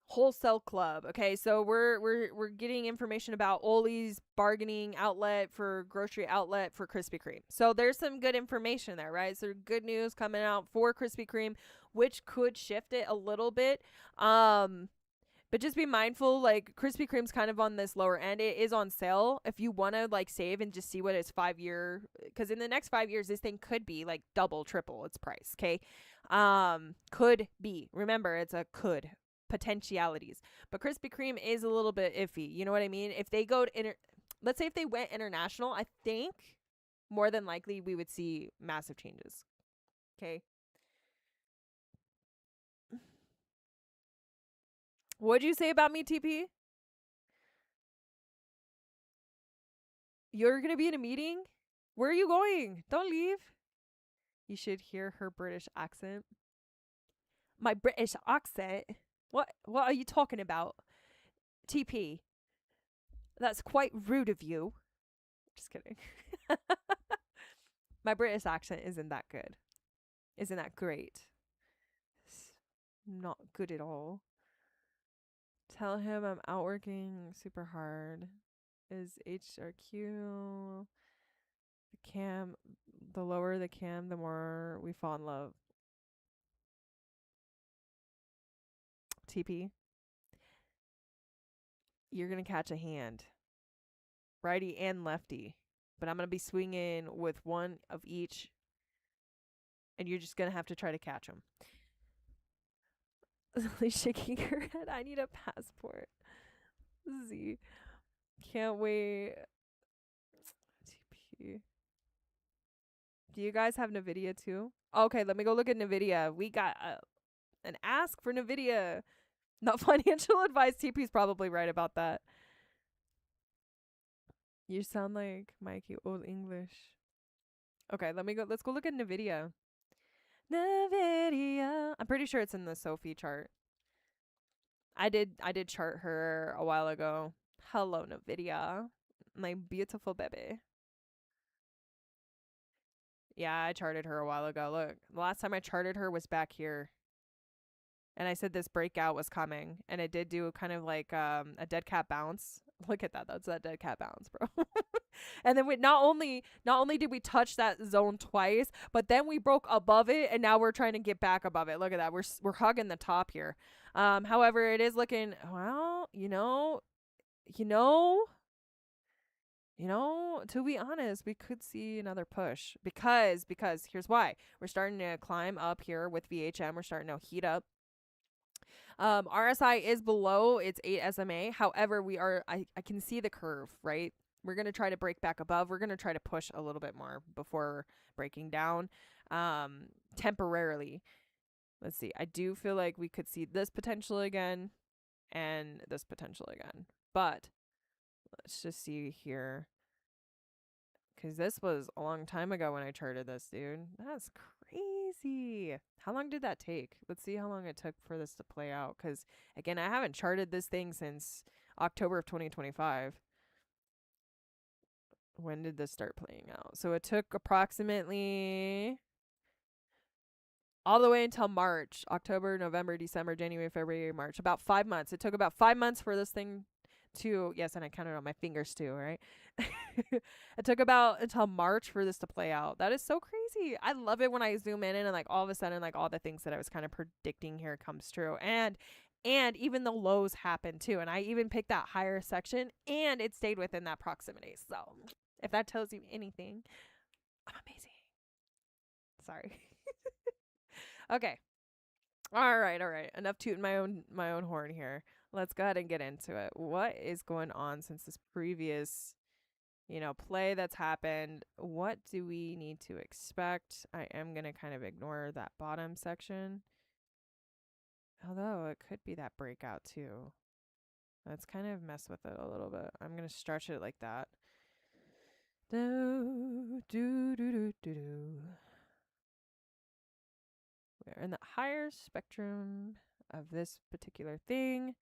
S1: Wholesale Club. Okay, so we're getting information about Ollie's bargaining outlet for grocery outlet for Krispy Kreme. So there's some good information there, right? So good news coming out for Krispy Kreme, which could shift it a little bit. But just be mindful, like Krispy Kreme's kind of on this lower end. It is on sale if you want to like save and just see what its 5-year, because in the next 5 years this thing could be like double, triple its price. Okay, could be. Remember, it's a could. Potentialities. But Krispy Kreme is a little bit iffy. You know what I mean? If they go to let's say if they went international, I think more than likely we would see massive changes. Okay. What'd you say about me, TP? You're gonna be in a meeting? Where are you going? Don't leave. You should hear her British accent. My British accent? What are you talking about? TP. That's quite rude of you. Just kidding. My British accent isn't that good. Isn't that great? It's not good at all. Tell him I'm out working super hard. Is HRQ the cam? The lower the cam, the more we fall in love. TP. You're gonna catch a hand, righty and lefty, but I'm gonna be swinging with one of each, and you're just gonna have to try to catch them. Lily's shaking her head. I need a passport. Z. Can't wait. TP. Do you guys have NVIDIA too? Okay, let me go look at NVIDIA. We got an ask for NVIDIA. Not financial advice. TP's probably right about that. You sound like Mikey Old English. Okay, let's go look at NVIDIA. NVIDIA. I'm pretty sure it's in the Sophie chart. I did chart her a while ago. Hello, NVIDIA. My beautiful baby. Yeah, I charted her a while ago. Look, the last time I charted her was back here. And I said this breakout was coming. And it did do kind of like a dead cat bounce. Look at that. That's that dead cat bounce, bro. And then we not only did we touch that zone twice, but then we broke above it, and now we're trying to get back above it. Look at that. We're hugging the top here. However, it is looking, well, to be honest, we could see another push because here's why. We're starting to climb up here with VHM. We're starting to heat up. RSI is below its 8 SMA. However, I can see the curve, right? We're going to try to break back above. We're going to try to push a little bit more before breaking down temporarily. Let's see. I do feel like we could see this potential again and this potential again. But let's just see here. Because this was a long time ago when I charted this, dude. That's crazy. How long did that take? Let's see how long it took for this to play out. Because, again, I haven't charted this thing since October of 2025. When did this start playing out? So it took approximately all the way until March. October, November, December, January, February, March. About 5 months. It took about 5 months for this thing to, yes, and I counted on my fingers too, right? It took about until March for this to play out. That is so crazy. I love it when I zoom in and like all of a sudden like all the things that I was kind of predicting here comes true. And even the lows happen too. And I even picked that higher section and it stayed within that proximity. So if that tells you anything, I'm amazing. Sorry. Okay. All right. Enough tooting my own horn here. Let's go ahead and get into it. What is going on since this previous, play that's happened? What do we need to expect? I am going to kind of ignore that bottom section. Although it could be that breakout too. Let's kind of mess with it a little bit. I'm going to stretch it like that. Do, do, do, do, do, do. We're in the higher spectrum of this particular thing.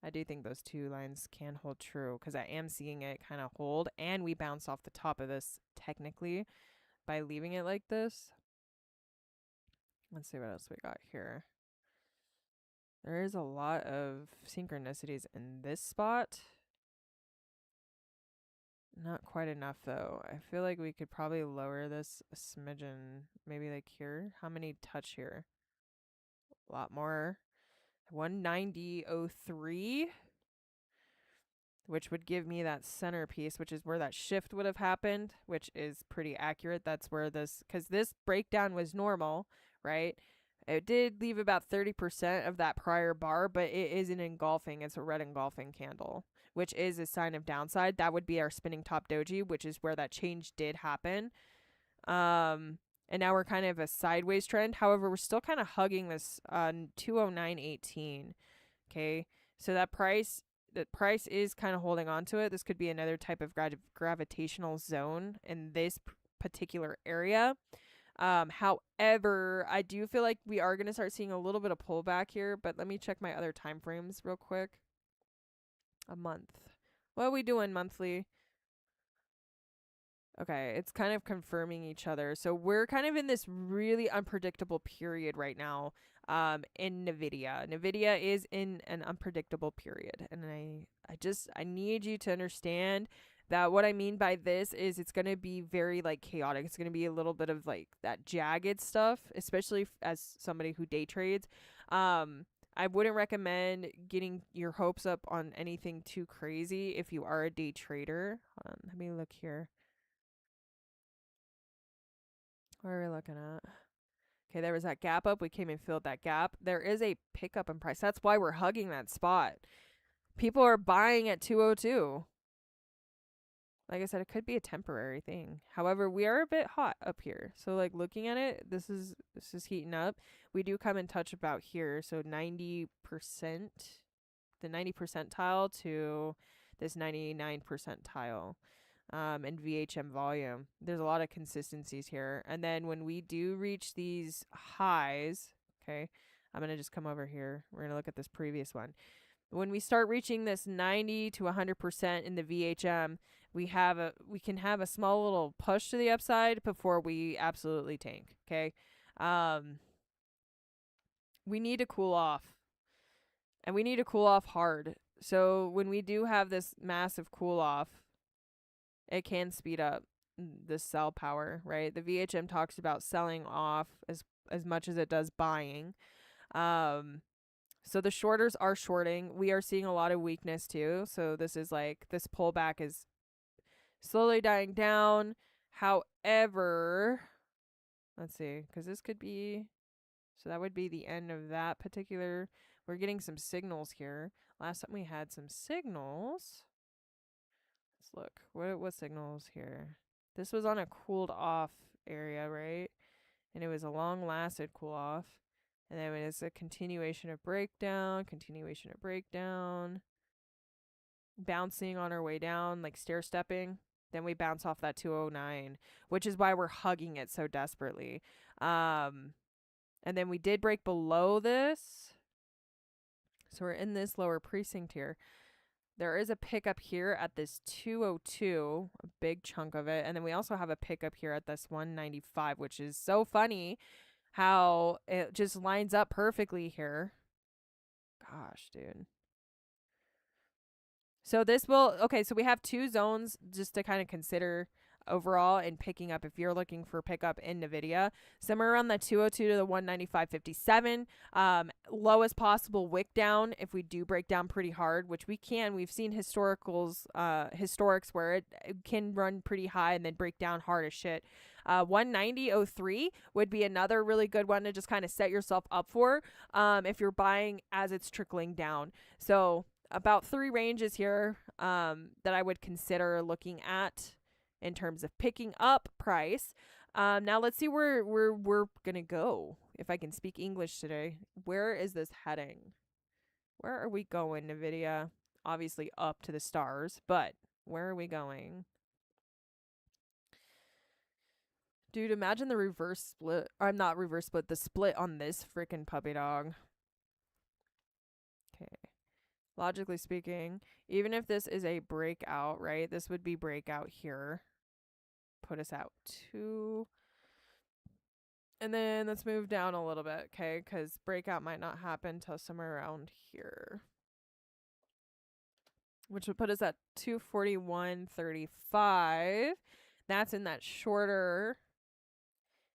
S1: I do think those two lines can hold true because I am seeing it kind of hold, and we bounce off the top of this technically by leaving it like this. Let's see what else we got here. There is a lot of synchronicities in this spot. Not quite enough though. I feel like we could probably lower this a smidgen. Maybe like here. How many touch here? A lot more. 190.03, which would give me that centerpiece, which is where that shift would have happened, which is pretty accurate. That's where this, because this breakdown was normal, right? It did leave about 30% of that prior bar, but it is an engulfing. It's a red engulfing candle, which is a sign of downside. That would be our spinning top doji, which is where that change did happen. And now we're kind of a sideways trend. However, we're still kind of hugging this 209.18. Okay, so that price is kind of holding on to it. This could be another type of gravitational zone in this particular area. However, I do feel like we are going to start seeing a little bit of pullback here, but let me check my other time frames real quick. A month. What are we doing monthly? Okay, it's kind of confirming each other. So we're kind of in this really unpredictable period right now in NVIDIA. NVIDIA is in an unpredictable period. And I need you to understand that what I mean by this is it's going to be very like chaotic. It's going to be a little bit of like that jagged stuff, especially as somebody who day trades. I wouldn't recommend getting your hopes up on anything too crazy if you are a day trader. Hold on, let me look here. What are we looking at? Okay, there was that gap up. We came and filled that gap. There is a pickup in price. That's why we're hugging that spot. People are buying at 202. Like I said, it could be a temporary thing. However, we are a bit hot up here. So like looking at it, this is heating up. We do come in touch about here. So 90%, the 90 percentile to this 99 percentile. And VHM volume. There's a lot of consistencies here. And then when we do reach these highs, okay, I'm going to just come over here. We're going to look at this previous one. When we start reaching this 90 to 100% in the VHM, we can have a small little push to the upside before we absolutely tank, okay? We need to cool off. And we need to cool off hard. So when we do have this massive cool off, it can speed up the sell power, right? The VHM talks about selling off as much as it does buying. So the shorters are shorting. We are seeing a lot of weakness too. So this is like, this pullback is slowly dying down. However, let's see, because this could be, so that would be the end of that particular, we're getting some signals here. Last time we had some signals. Let's look. What signals here? This was on a cooled off area, right? And it was a long lasted cool off. And then it's a continuation of breakdown, bouncing on our way down, like stair stepping. Then we bounce off that 209, which is why we're hugging it so desperately. And then we did break below this. So we're in this lower precinct here. There is a pickup here at this 202, a big chunk of it. And then we also have a pickup here at this 195, which is so funny how it just lines up perfectly here. Gosh, dude. So this will, okay, so we have two zones just to kind of consider overall and picking up if you're looking for pickup in NVIDIA. Somewhere around the 202 to the 195.57. Lowest possible wick down if we do break down pretty hard, which we can. We've seen historics where it can run pretty high and then break down hard as shit. 190.03 would be another really good one to just kind of set yourself up for if you're buying as it's trickling down. So about three ranges here that I would consider looking at in terms of picking up price. Now let's see where we're gonna go if I can speak English today. Where is this heading? Where are we going, NVIDIA? Obviously up to the stars, but where are we going? Dude, imagine the reverse split. I'm not reverse split, the split on this freaking puppy dog. Okay. Logically speaking, even if this is a breakout, right? This would be breakout here. Put us out 2. And then let's move down a little bit, okay? Because breakout might not happen till somewhere around here, which would put us at 241.35. That's in that shorter.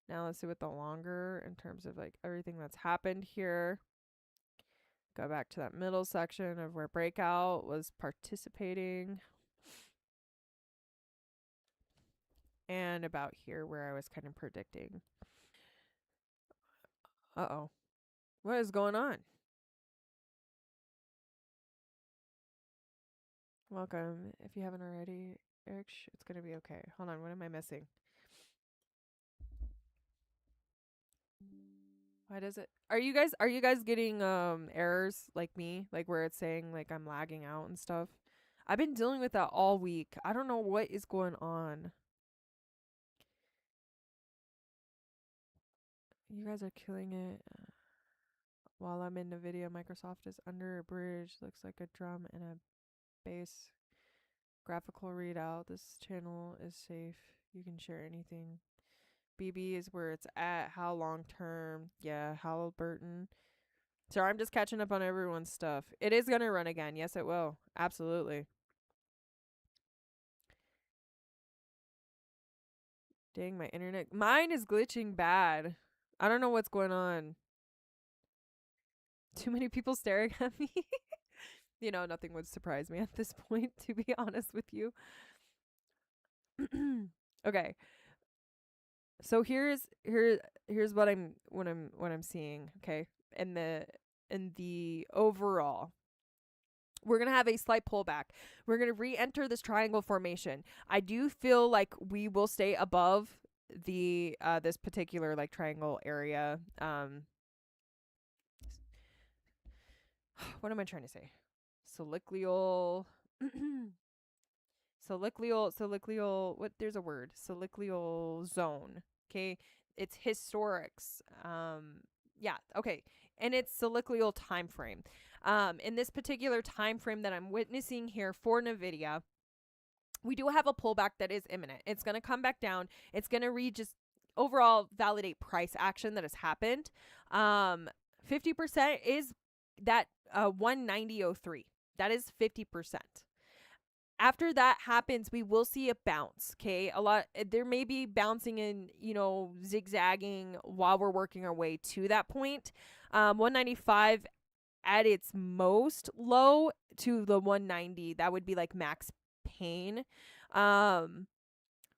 S1: Now let's see what the longer in terms of like everything that's happened here. Go back to that middle section of where breakout was participating. And about here where I was kind of predicting. Uh-oh. What is going on? Welcome. If you haven't already, Eric, it's going to be okay. Hold on. What am I missing? Why does it? Are you guys getting errors like me? Like where it's saying like I'm lagging out and stuff? I've been dealing with that all week. I don't know what is going on. You guys are killing it. While I'm in the video, Microsoft is under a bridge. Looks like a drum and a bass. Graphical readout. This channel is safe. You can share anything. BB is where it's at. How long term? Yeah, Halliburton. So I'm just catching up on everyone's stuff. It is going to run again. Yes, it will. Absolutely. Dang, my internet. Mine is glitching bad. I don't know what's going on. Too many people staring at me. You know, nothing would surprise me at this point, to be honest with you. Okay. So here's what I'm seeing, okay? In the overall, we're going to have a slight pullback. We're going to re-enter this triangle formation. I do feel like we will stay above the this particular like triangle area. What am I trying to say? Siliceal siliceal what there's a word. Siliceal zone. Okay? It's historics. Yeah, okay. And it's siliceal time frame. In this particular time frame that I'm witnessing here for NVIDIA, we do have a pullback that is imminent. It's going to come back down. It's going to just overall validate price action that has happened. 50% is that 190.03. That is 50%. After that happens, we will see a bounce. Okay, there may be bouncing and zigzagging while we're working our way to that point. 195 at its most low to the 190. That would be like max pain. And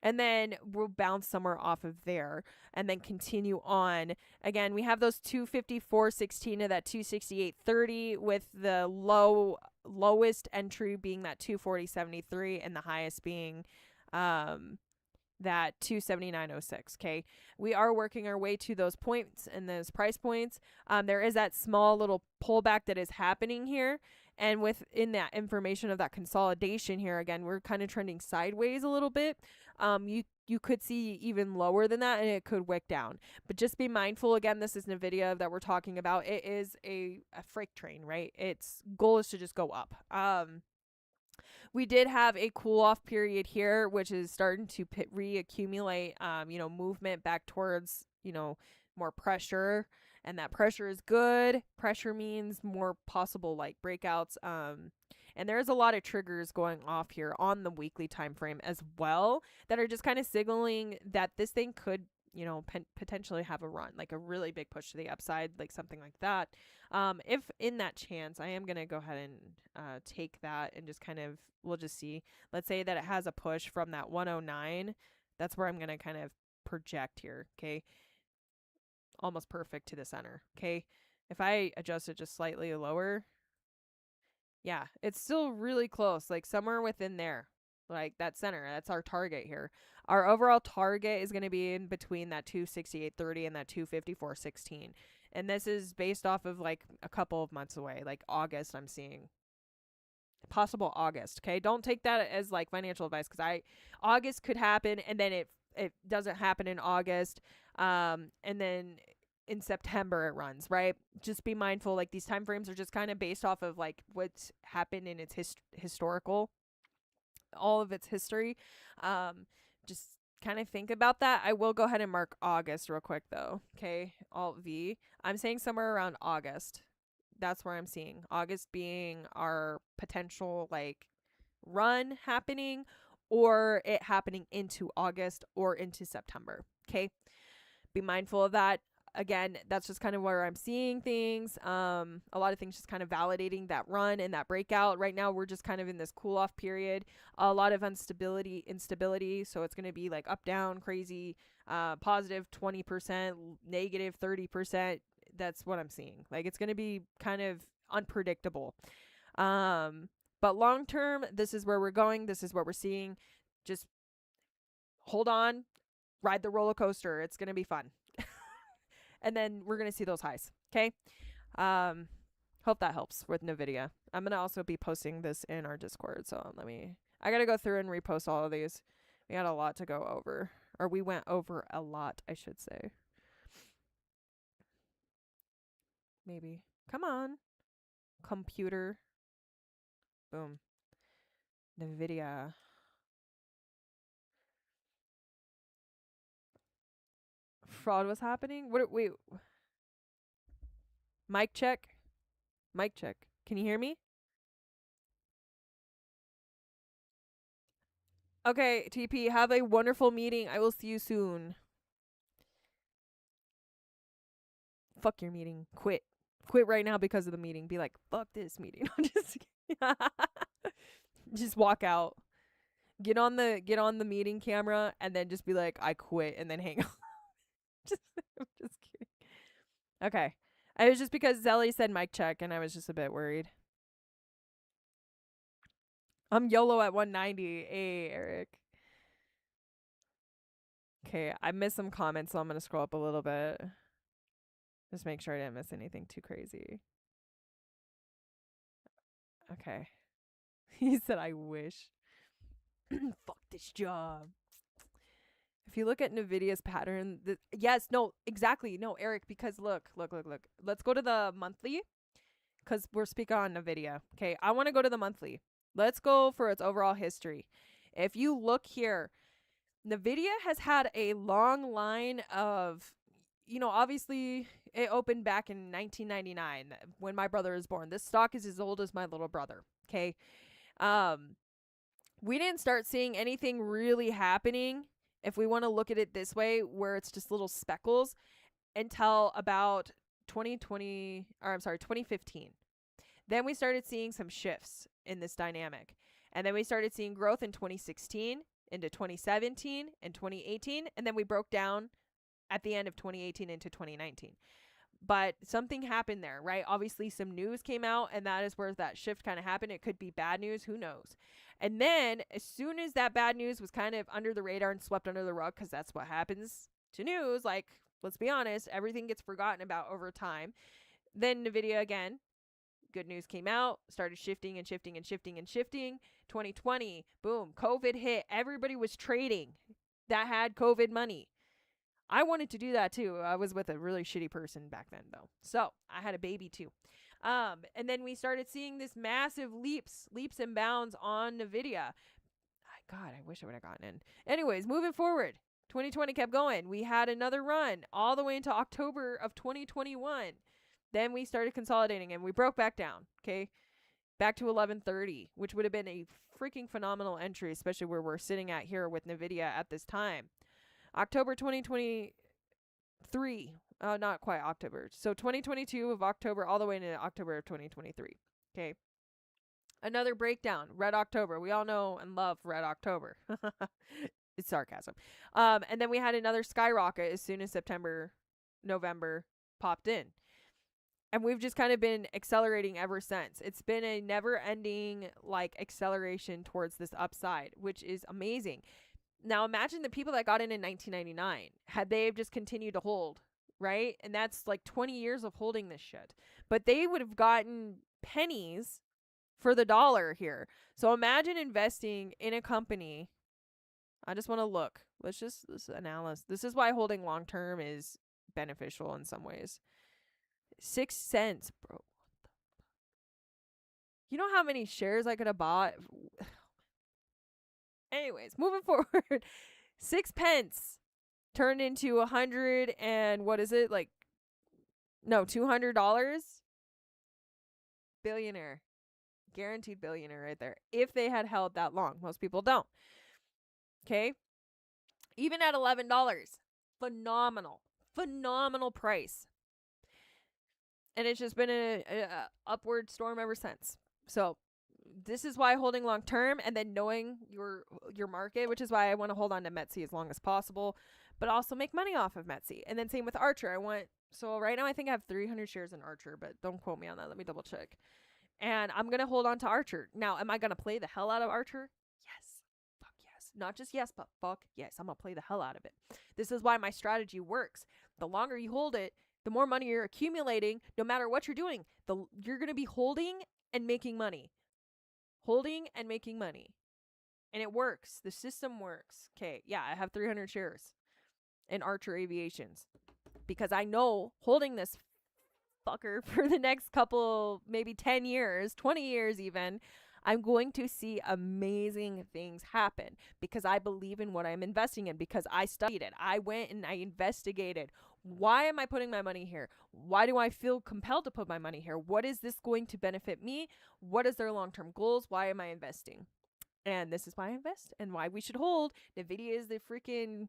S1: then we'll bounce somewhere off of there and then continue on. Again, we have those 254.16 to that 268.30 with the lowest entry being that 240.73 and the highest being that 279.06. Okay, we are working our way to those points and those price points. There is that small little pullback that is happening here. And within that information of that consolidation here, again, we're kind of trending sideways a little bit. You could see even lower than that, and it could wick down. But just be mindful. Again, this is NVIDIA that we're talking about. It is a freight train, right? Its goal is to just go up. We did have a cool off period here, which is starting to reaccumulate, movement back towards, more pressure. And that pressure is good. Pressure means more possible like breakouts. And there's a lot of triggers going off here on the weekly time frame as well that are just kind of signaling that this thing could, potentially have a run, like a really big push to the upside, like something like that. If in that chance, I am going to go ahead and take that and just we'll just see. Let's say that it has a push from that 109. That's where I'm going to kind of project here, okay? Almost perfect to the center, okay? If I adjust it just slightly lower, yeah, it's still really close, like somewhere within there. like that center. That's our target here. Our overall target is going to be in between that 268.30 and that 254.16. And this is based off of like a couple of months away, like August. I'm seeing possible August. Okay, don't take that as like financial advice, because August could happen and then it doesn't happen in August, and then in September it runs, right? Just be mindful, like these time frames are just kind of based off of like what's happened in its historical, all of its history. Just kind of think about that. I will go ahead and mark August real quick though. Okay, Alt V. I'm saying somewhere around August. That's where I'm seeing August being our potential like run happening, or it happening into August or into September. Okay, be mindful of that. Again, that's just kind of where I'm seeing things. A lot of things just kind of validating that run and that breakout. Right now, we're just kind of in this cool off period. A lot of instability. So it's going to be like up, down, crazy, positive 20%, negative 30%. That's what I'm seeing. Like it's going to be kind of unpredictable. But long term, this is where we're going. This is what we're seeing. Just hold on, ride the roller coaster. It's going to be fun. And then we're going to see those highs. Okay. Hope that helps with NVIDIA. I'm going to also be posting this in our Discord. So I got to go through and repost all of these. We had a lot to go over, or we went over a lot, I should say. Maybe. Come on, computer. Boom. NVIDIA. Fraud was happening? Wait. Mic check. Mic check. Can you hear me? Okay, TP, have a wonderful meeting. I will see you soon. Fuck your meeting. Quit. Quit right now because of the meeting. Be like, fuck this meeting. I'm just kidding. Just walk out. Get on the meeting camera and then just be like, I quit, and then hang up. I'm just kidding. Okay. It was just because Zelly said mic check and I was just a bit worried. I'm YOLO at 190. Hey, Eric. Okay, I missed some comments, so I'm going to scroll up a little bit. Just make sure I didn't miss anything too crazy. Okay. He said, I wish. Fuck this job. If you look at NVIDIA's pattern, yes, no, exactly. No, Eric, because look. Let's go to the monthly, because we're speaking on NVIDIA. Okay, I want to go to the monthly. Let's go for its overall history. If you look here, NVIDIA has had a long line of, obviously it opened back in 1999 when my brother was born. This stock is as old as my little brother. Okay. We didn't start seeing anything really happening, if we want to look at it this way, where it's just little speckles, until about 2015. Then we started seeing some shifts in this dynamic. And then we started seeing growth in 2016 into 2017 and 2018. And then we broke down at the end of 2018 into 2019. But something happened there, right? Obviously, some news came out, and that is where that shift kind of happened. It could be bad news. Who knows? And then as soon as that bad news was kind of under the radar and swept under the rug, because that's what happens to news, like, let's be honest, everything gets forgotten about over time. Then NVIDIA again, good news came out, started shifting. 2020, boom, COVID hit. Everybody was trading that had COVID money. I wanted to do that too. I was with a really shitty person back then though. So I had a baby too. And then we started seeing this massive leaps and bounds on NVIDIA. God, I wish I would have gotten in. Anyways, moving forward, 2020 kept going. We had another run all the way into October of 2021. Then we started consolidating and we broke back down. Okay. Back to 1130, which would have been a freaking phenomenal entry, especially where we're sitting at here with NVIDIA at this time. October 2023. Not quite October. So 2022 of October all the way into October of 2023. Okay. Another breakdown. Red October. We all know and love Red October. It's sarcasm. And then we had another skyrocket as soon as September, November popped in. And we've just kind of been accelerating ever since. It's been a never ending like acceleration towards this upside, which is amazing. Now imagine the people that got in 1999, had they have just continued to hold, right? And that's like 20 years of holding this shit. But they would have gotten pennies for the dollar here. So imagine investing in a company. I just want to look. This analysis. This is why holding long term is beneficial in some ways. 6 cents, bro. You know how many shares I could have bought? Anyways, moving forward. 6 pence turned into 100 and what is it? Like, no, $200? Billionaire. Guaranteed billionaire right there. If they had held that long. Most people don't. Okay? Even at $11. Phenomenal. Phenomenal price. And it's just been a upward storm ever since. So this is why holding long term and then knowing your market, which is why I want to hold on to Metsi as long as possible, but also make money off of Metsi. And then same with Archer. So right now I think I have 300 shares in Archer, but don't quote me on that. Let me double check. And I'm going to hold on to Archer. Now, am I going to play the hell out of Archer? Yes. Fuck yes. Not just yes, but fuck yes. I'm going to play the hell out of it. This is why my strategy works. The longer you hold it, the more money you're accumulating, no matter what you're doing. You're going to be holding and making money. Holding and making money. And it works. The system works. Okay, yeah, I have 300 shares in Archer Aviations. Because I know holding this fucker for the next couple, maybe 10 years, 20 years even, I'm going to see amazing things happen. Because I believe in what I'm investing in. Because I studied it. I went and I investigated. Why am I putting my money here? Why do I feel compelled to put my money here? What is this going to benefit me? What is their long-term goals? Why am I investing? And this is why I invest and why we should hold. NVIDIA is the freaking...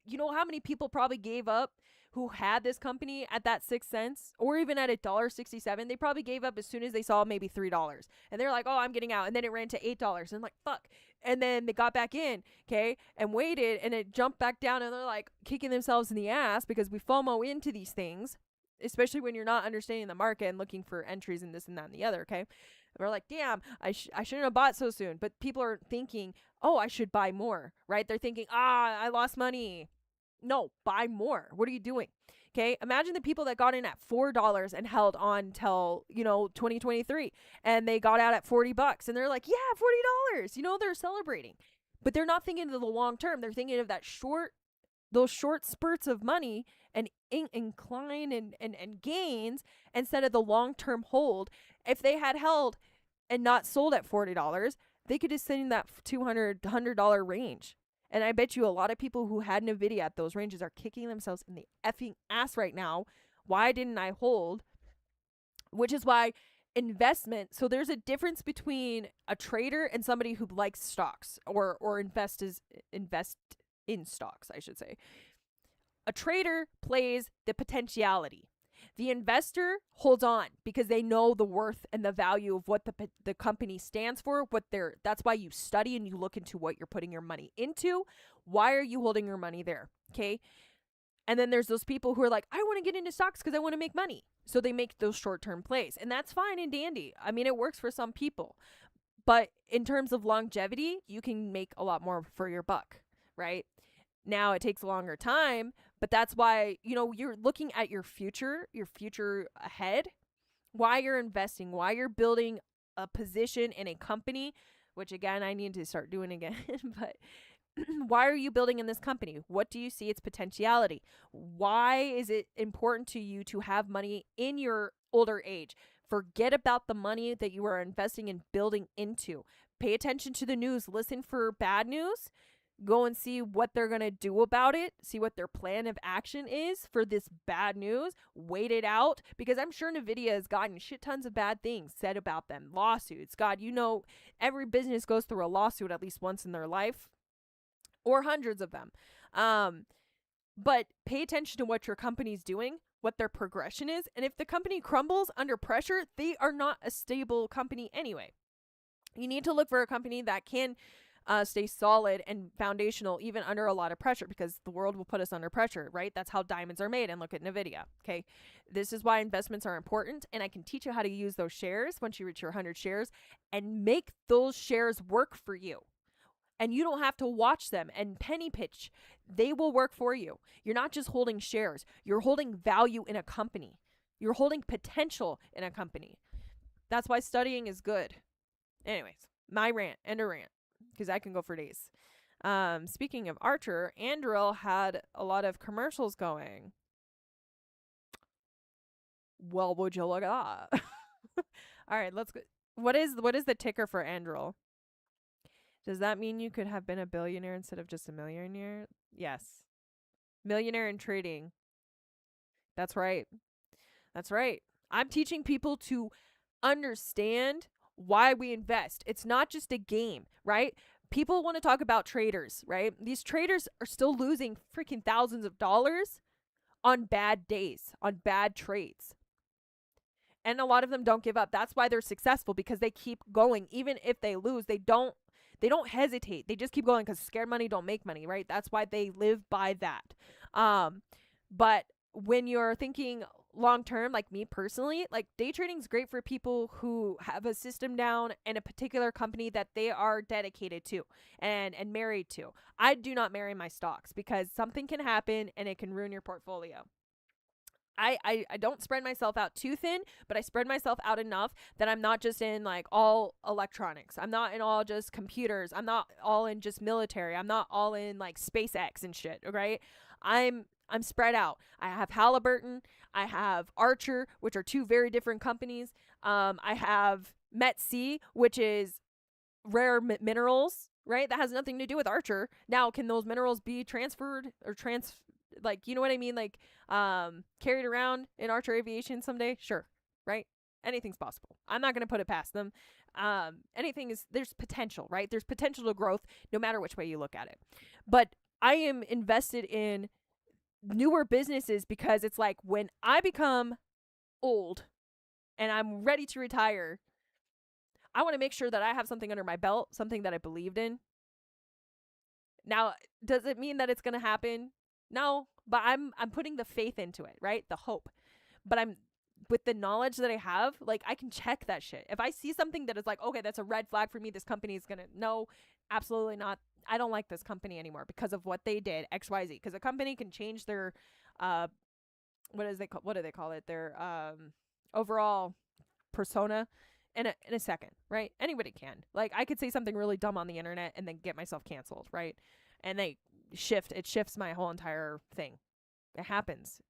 S1: You know how many people probably gave up who had this company at that 6 cents or even at $1.67? They probably gave up as soon as they saw maybe $3. And they're like, oh, I'm getting out. And then it ran to $8. And like, fuck. And then they got back in, okay, and waited, and it jumped back down, and they're like kicking themselves in the ass because we FOMO into these things, especially when you're not understanding the market and looking for entries and this and that and the other, okay? And we're like, damn, I shouldn't have bought so soon. But people are thinking, oh, I should buy more, right? They're thinking, I lost money. No, buy more. What are you doing? Okay, imagine the people that got in at $4 and held on till 2023, and they got out at $40, and they're like, yeah, $40. They're celebrating, but they're not thinking of the long term. They're thinking of those short spurts of money and incline and gains instead of the long term hold. If they had held and not sold at $40, they could just sit in that $200 to $100 range. And I bet you a lot of people who had NVIDIA at those ranges are kicking themselves in the effing ass right now. Why didn't I hold? Which is why investment. So there's a difference between a trader and somebody who likes stocks or invest in stocks, I should say. A trader plays the potentiality. The investor holds on because they know the worth and the value of what the company stands for. That's why you study and you look into what you're putting your money into. Why are you holding your money there? Okay. And then there's those people who are like, I want to get into stocks because I want to make money. So they make those short-term plays. And that's fine and dandy. I mean, it works for some people. But in terms of longevity, you can make a lot more for your buck, right? Now it takes a longer time, but that's why, you're looking at your future ahead, why you're investing, why you're building a position in a company, which again, I need to start doing again, but why are you building in this company? What do you see its potentiality? Why is it important to you to have money in your older age? Forget about the money that you are investing in building into. Pay attention to the news. Listen for bad news. Go and see what they're going to do about it. See what their plan of action is for this bad news. Wait it out. Because I'm sure NVIDIA has gotten shit tons of bad things said about them. Lawsuits. God, every business goes through a lawsuit at least once in their life. Or hundreds of them. But pay attention to what your company's doing, what their progression is. And if the company crumbles under pressure, they are not a stable company anyway. You need to look for a company that can stay solid and foundational even under a lot of pressure, because the world will put us under pressure, right? That's how diamonds are made. And look at Nvidia. Okay, this is why investments are important, and I can teach you how to use those shares once you reach your 100 shares and make those shares work for you. And you don't have to watch them and penny pitch. They will work for you. You're not just holding shares. You're holding value in a company. You're holding potential in a company. That's why studying is good. Anyways, my rant, end of rant, because I can go for days. Speaking of Archer, Anduril had a lot of commercials going. Well, would you look at that? All right, let's go. What is the ticker for Anduril? Does that mean you could have been a billionaire instead of just a millionaire? Yes. Millionaire in trading. That's right. That's right. I'm teaching people to understand why we invest. It's not just a game, right? People want to talk about traders, right? These traders are still losing freaking thousands of dollars on bad days, on bad trades. And a lot of them don't give up. That's why they're successful, because they keep going. Even if they lose, they don't hesitate. They just keep going, because scared money don't make money, right? That's why they live by that. But when you're thinking long term, like me personally, like day trading is great for people who have a system down and a particular company that they are dedicated to and married to. I do not marry my stocks, because something can happen and it can ruin your portfolio. I don't spread myself out too thin, but I spread myself out enough that I'm not just in like all electronics. I'm not in all just computers. I'm not all in just military. I'm not all in like SpaceX and shit, right? I'm spread out. I have Halliburton. I have Archer, which are two very different companies. I have Met-C, which is rare minerals, right? That has nothing to do with Archer. Now, can those minerals be transferred or like, you know what I mean? Like, carried around in Archer Aviation someday? Sure. Right? Anything's possible. I'm not going to put it past them. There's potential, right? There's potential to growth no matter which way you look at it. But I am invested in newer businesses, because it's like when I become old and I'm ready to retire, I want to make sure that I have something under my belt, something that I believed in. Now, does it mean that it's going to happen? No, but I'm putting the faith into it, right? The hope. But I'm with the knowledge that I have, like I can check that shit. If I see something that is like, okay, that's a red flag for me, this company is going to, no, absolutely not. I don't like this company anymore because of what they did, XYZ. Because a company can change their, what do they call it? Their overall persona in a second, right? Anybody can. Like I could say something really dumb on the internet and then get myself canceled, right? And it shifts my whole entire thing. It happens.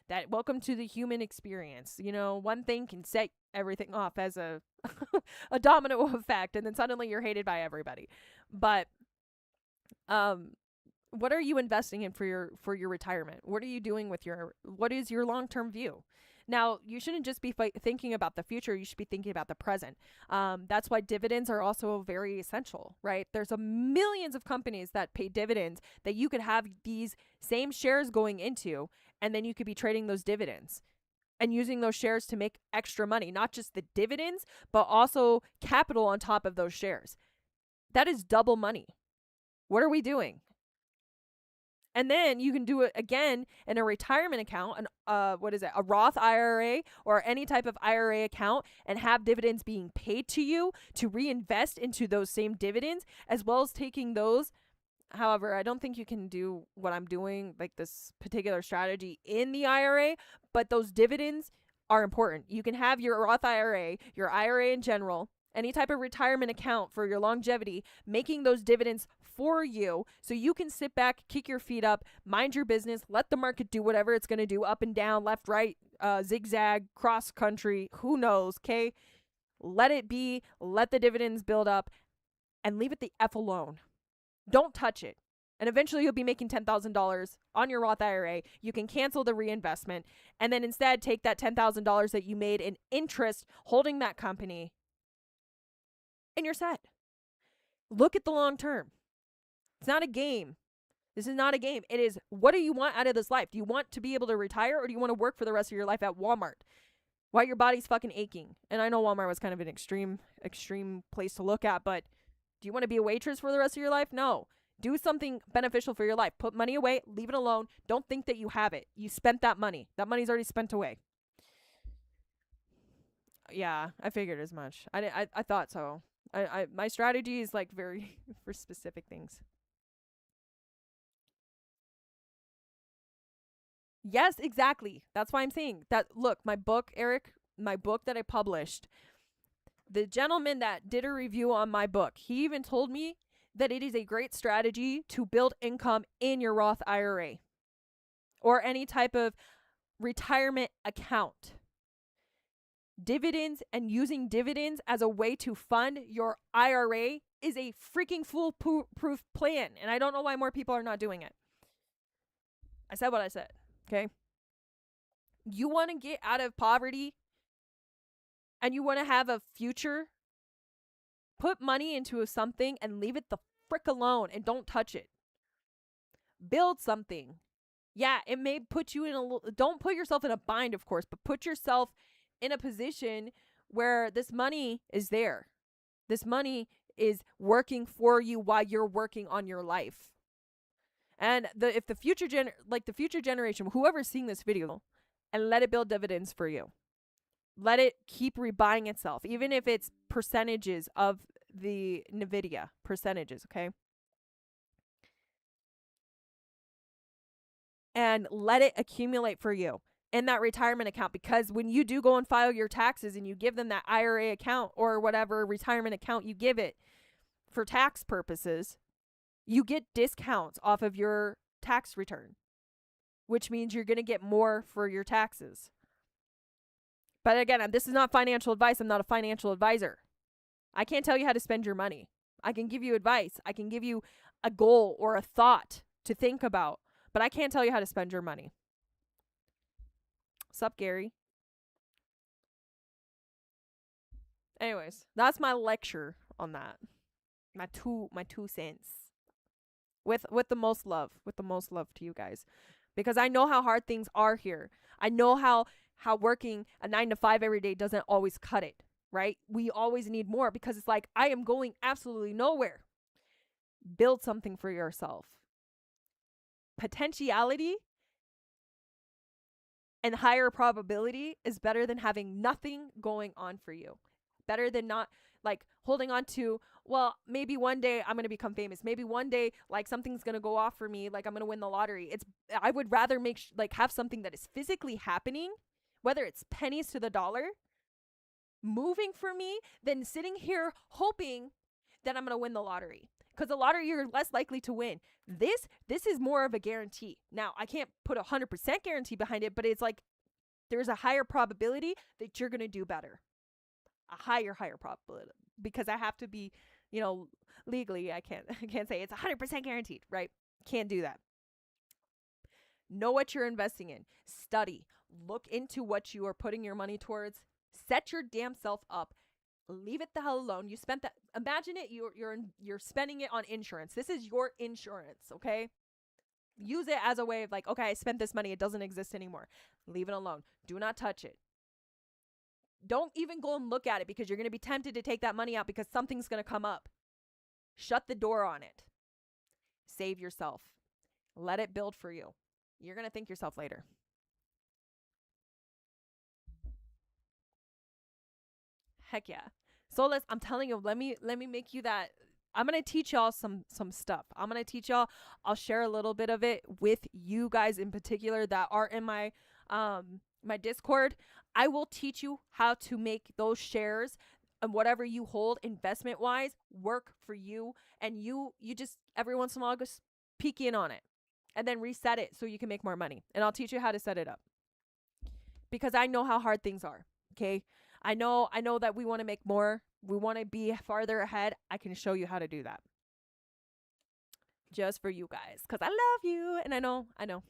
S1: That welcome to the human experience. You know, one thing can set everything off as a a domino effect, and then suddenly you're hated by everybody. But what are you investing in for your retirement? What are you doing with what is your long-term view? Now, you shouldn't just be thinking about the future. You should be thinking about the present. That's why dividends are also very essential, right? There's millions of companies that pay dividends that you could have these same shares going into, and then you could be trading those dividends and using those shares to make extra money, not just the dividends, but also capital on top of those shares. That is double money. What are we doing? And then you can do it again in a retirement account, a Roth IRA or any type of IRA account, and have dividends being paid to you to reinvest into those same dividends, as well as taking those. However, I don't think you can do what I'm doing, like this particular strategy in the IRA, but those dividends are important. You can have your Roth IRA, your IRA in general, any type of retirement account for your longevity, making those dividends for you so you can sit back, kick your feet up, mind your business, let the market do whatever it's going to do, up and down, left, right, zigzag, cross country, who knows, okay? Let it be, let the dividends build up, and leave it the F alone. Don't touch it. And eventually you'll be making $10,000 on your Roth IRA. You can cancel the reinvestment and then instead take that $10,000 that you made in interest holding that company, and you're set. Look at the long term. It's not a game. This is not a game. It is, what do you want out of this life? Do you want to be able to retire, or do you want to work for the rest of your life at Walmart while your body's fucking aching? And I know Walmart was kind of an extreme place to look at, but Do you want to be a waitress for the rest of your life? No. Do something beneficial for your life. Put money away, leave it alone. Don't think that you have it. You spent that money. That money's already spent away. Yeah, I figured as much. I thought so. My strategy is like very for specific things. Yes, exactly. That's why I'm saying that. Look, my book, Eric, my book that I published, the gentleman that did a review on my book, he even told me that it is a great strategy to build income in your Roth IRA or any type of retirement account. Dividends and using dividends as a way to fund your IRA is a freaking foolproof plan. And I don't know why more people are not doing it. I said what I said. Okay. You want to get out of poverty and you want to have a future, put money into something and leave it the frick alone and don't touch it. Build something. Yeah, it may put you in don't put yourself in a bind, of course, but put yourself in a position where this money is there. This money is working for you while you're working on your life. And if the future generation, whoever's seeing this video, and let it build dividends for you. Let it keep rebuying itself, even if it's percentages of the NVIDIA percentages, okay? And let it accumulate for you in that retirement account, because when you do go and file your taxes and you give them that IRA account or whatever retirement account you give it for tax purposes, you get discounts off of your tax return, which means you're going to get more for your taxes. But again, this is not financial advice. I'm not a financial advisor. I can't tell you how to spend your money. I can give you advice. I can give you a goal or a thought to think about, but I can't tell you how to spend your money. Sup, Gary? Anyways, that's my lecture on that. My two cents. With the most love to you guys, because I know how hard things are here. I know how working a 9 to 5 every day doesn't always cut it, right? We always need more, because it's like, I am going absolutely nowhere. Build something for yourself. Potentiality and higher probability is better than having nothing going on for you. Better than not like holding on to, well, maybe one day I'm going to become famous. Maybe one day like something's going to go off for me. Like I'm going to win the lottery. I would rather have something that is physically happening, whether it's pennies to the dollar, moving for me, than sitting here hoping that I'm going to win the lottery. Because the lottery, you're less likely to win. This is more of a guarantee. Now, I can't put 100% guarantee behind it, but it's like there's a higher probability that you're going to do better. A higher probability, because I have to be, legally, I can't say it's 100% guaranteed, right? Can't do that. Know what you're investing in. Study. Look into what you are putting your money towards. Set your damn self up. Leave it the hell alone. You spent that. Imagine it. You're spending it on insurance. This is your insurance, okay? Use it as a way of like, okay, I spent this money. It doesn't exist anymore. Leave it alone. Do not touch it. Don't even go and look at it, because you're going to be tempted to take that money out because something's going to come up. Shut the door on it. Save yourself. Let it build for you. You're going to thank yourself later. Heck yeah. So I'm telling you, let me make you that. I'm going to teach y'all some stuff. I'm going to teach y'all. I'll share a little bit of it with you guys in particular that are in my my Discord. I will teach you how to make those shares and whatever you hold investment wise work for you, and you just every once in a while just peek in on it and then reset it so you can make more money. And I'll teach you how to set it up, because I know how hard things are. Okay. I know that we want to make more. We want to be farther ahead. I can show you how to do that. Just for you guys, because I love you. And I know,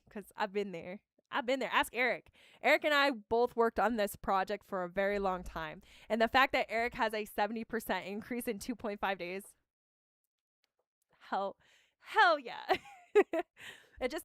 S1: because I've been there. Ask Eric. Eric and I both worked on this project for a very long time. And the fact that Eric has a 70% increase in 2.5 days. Hell yeah.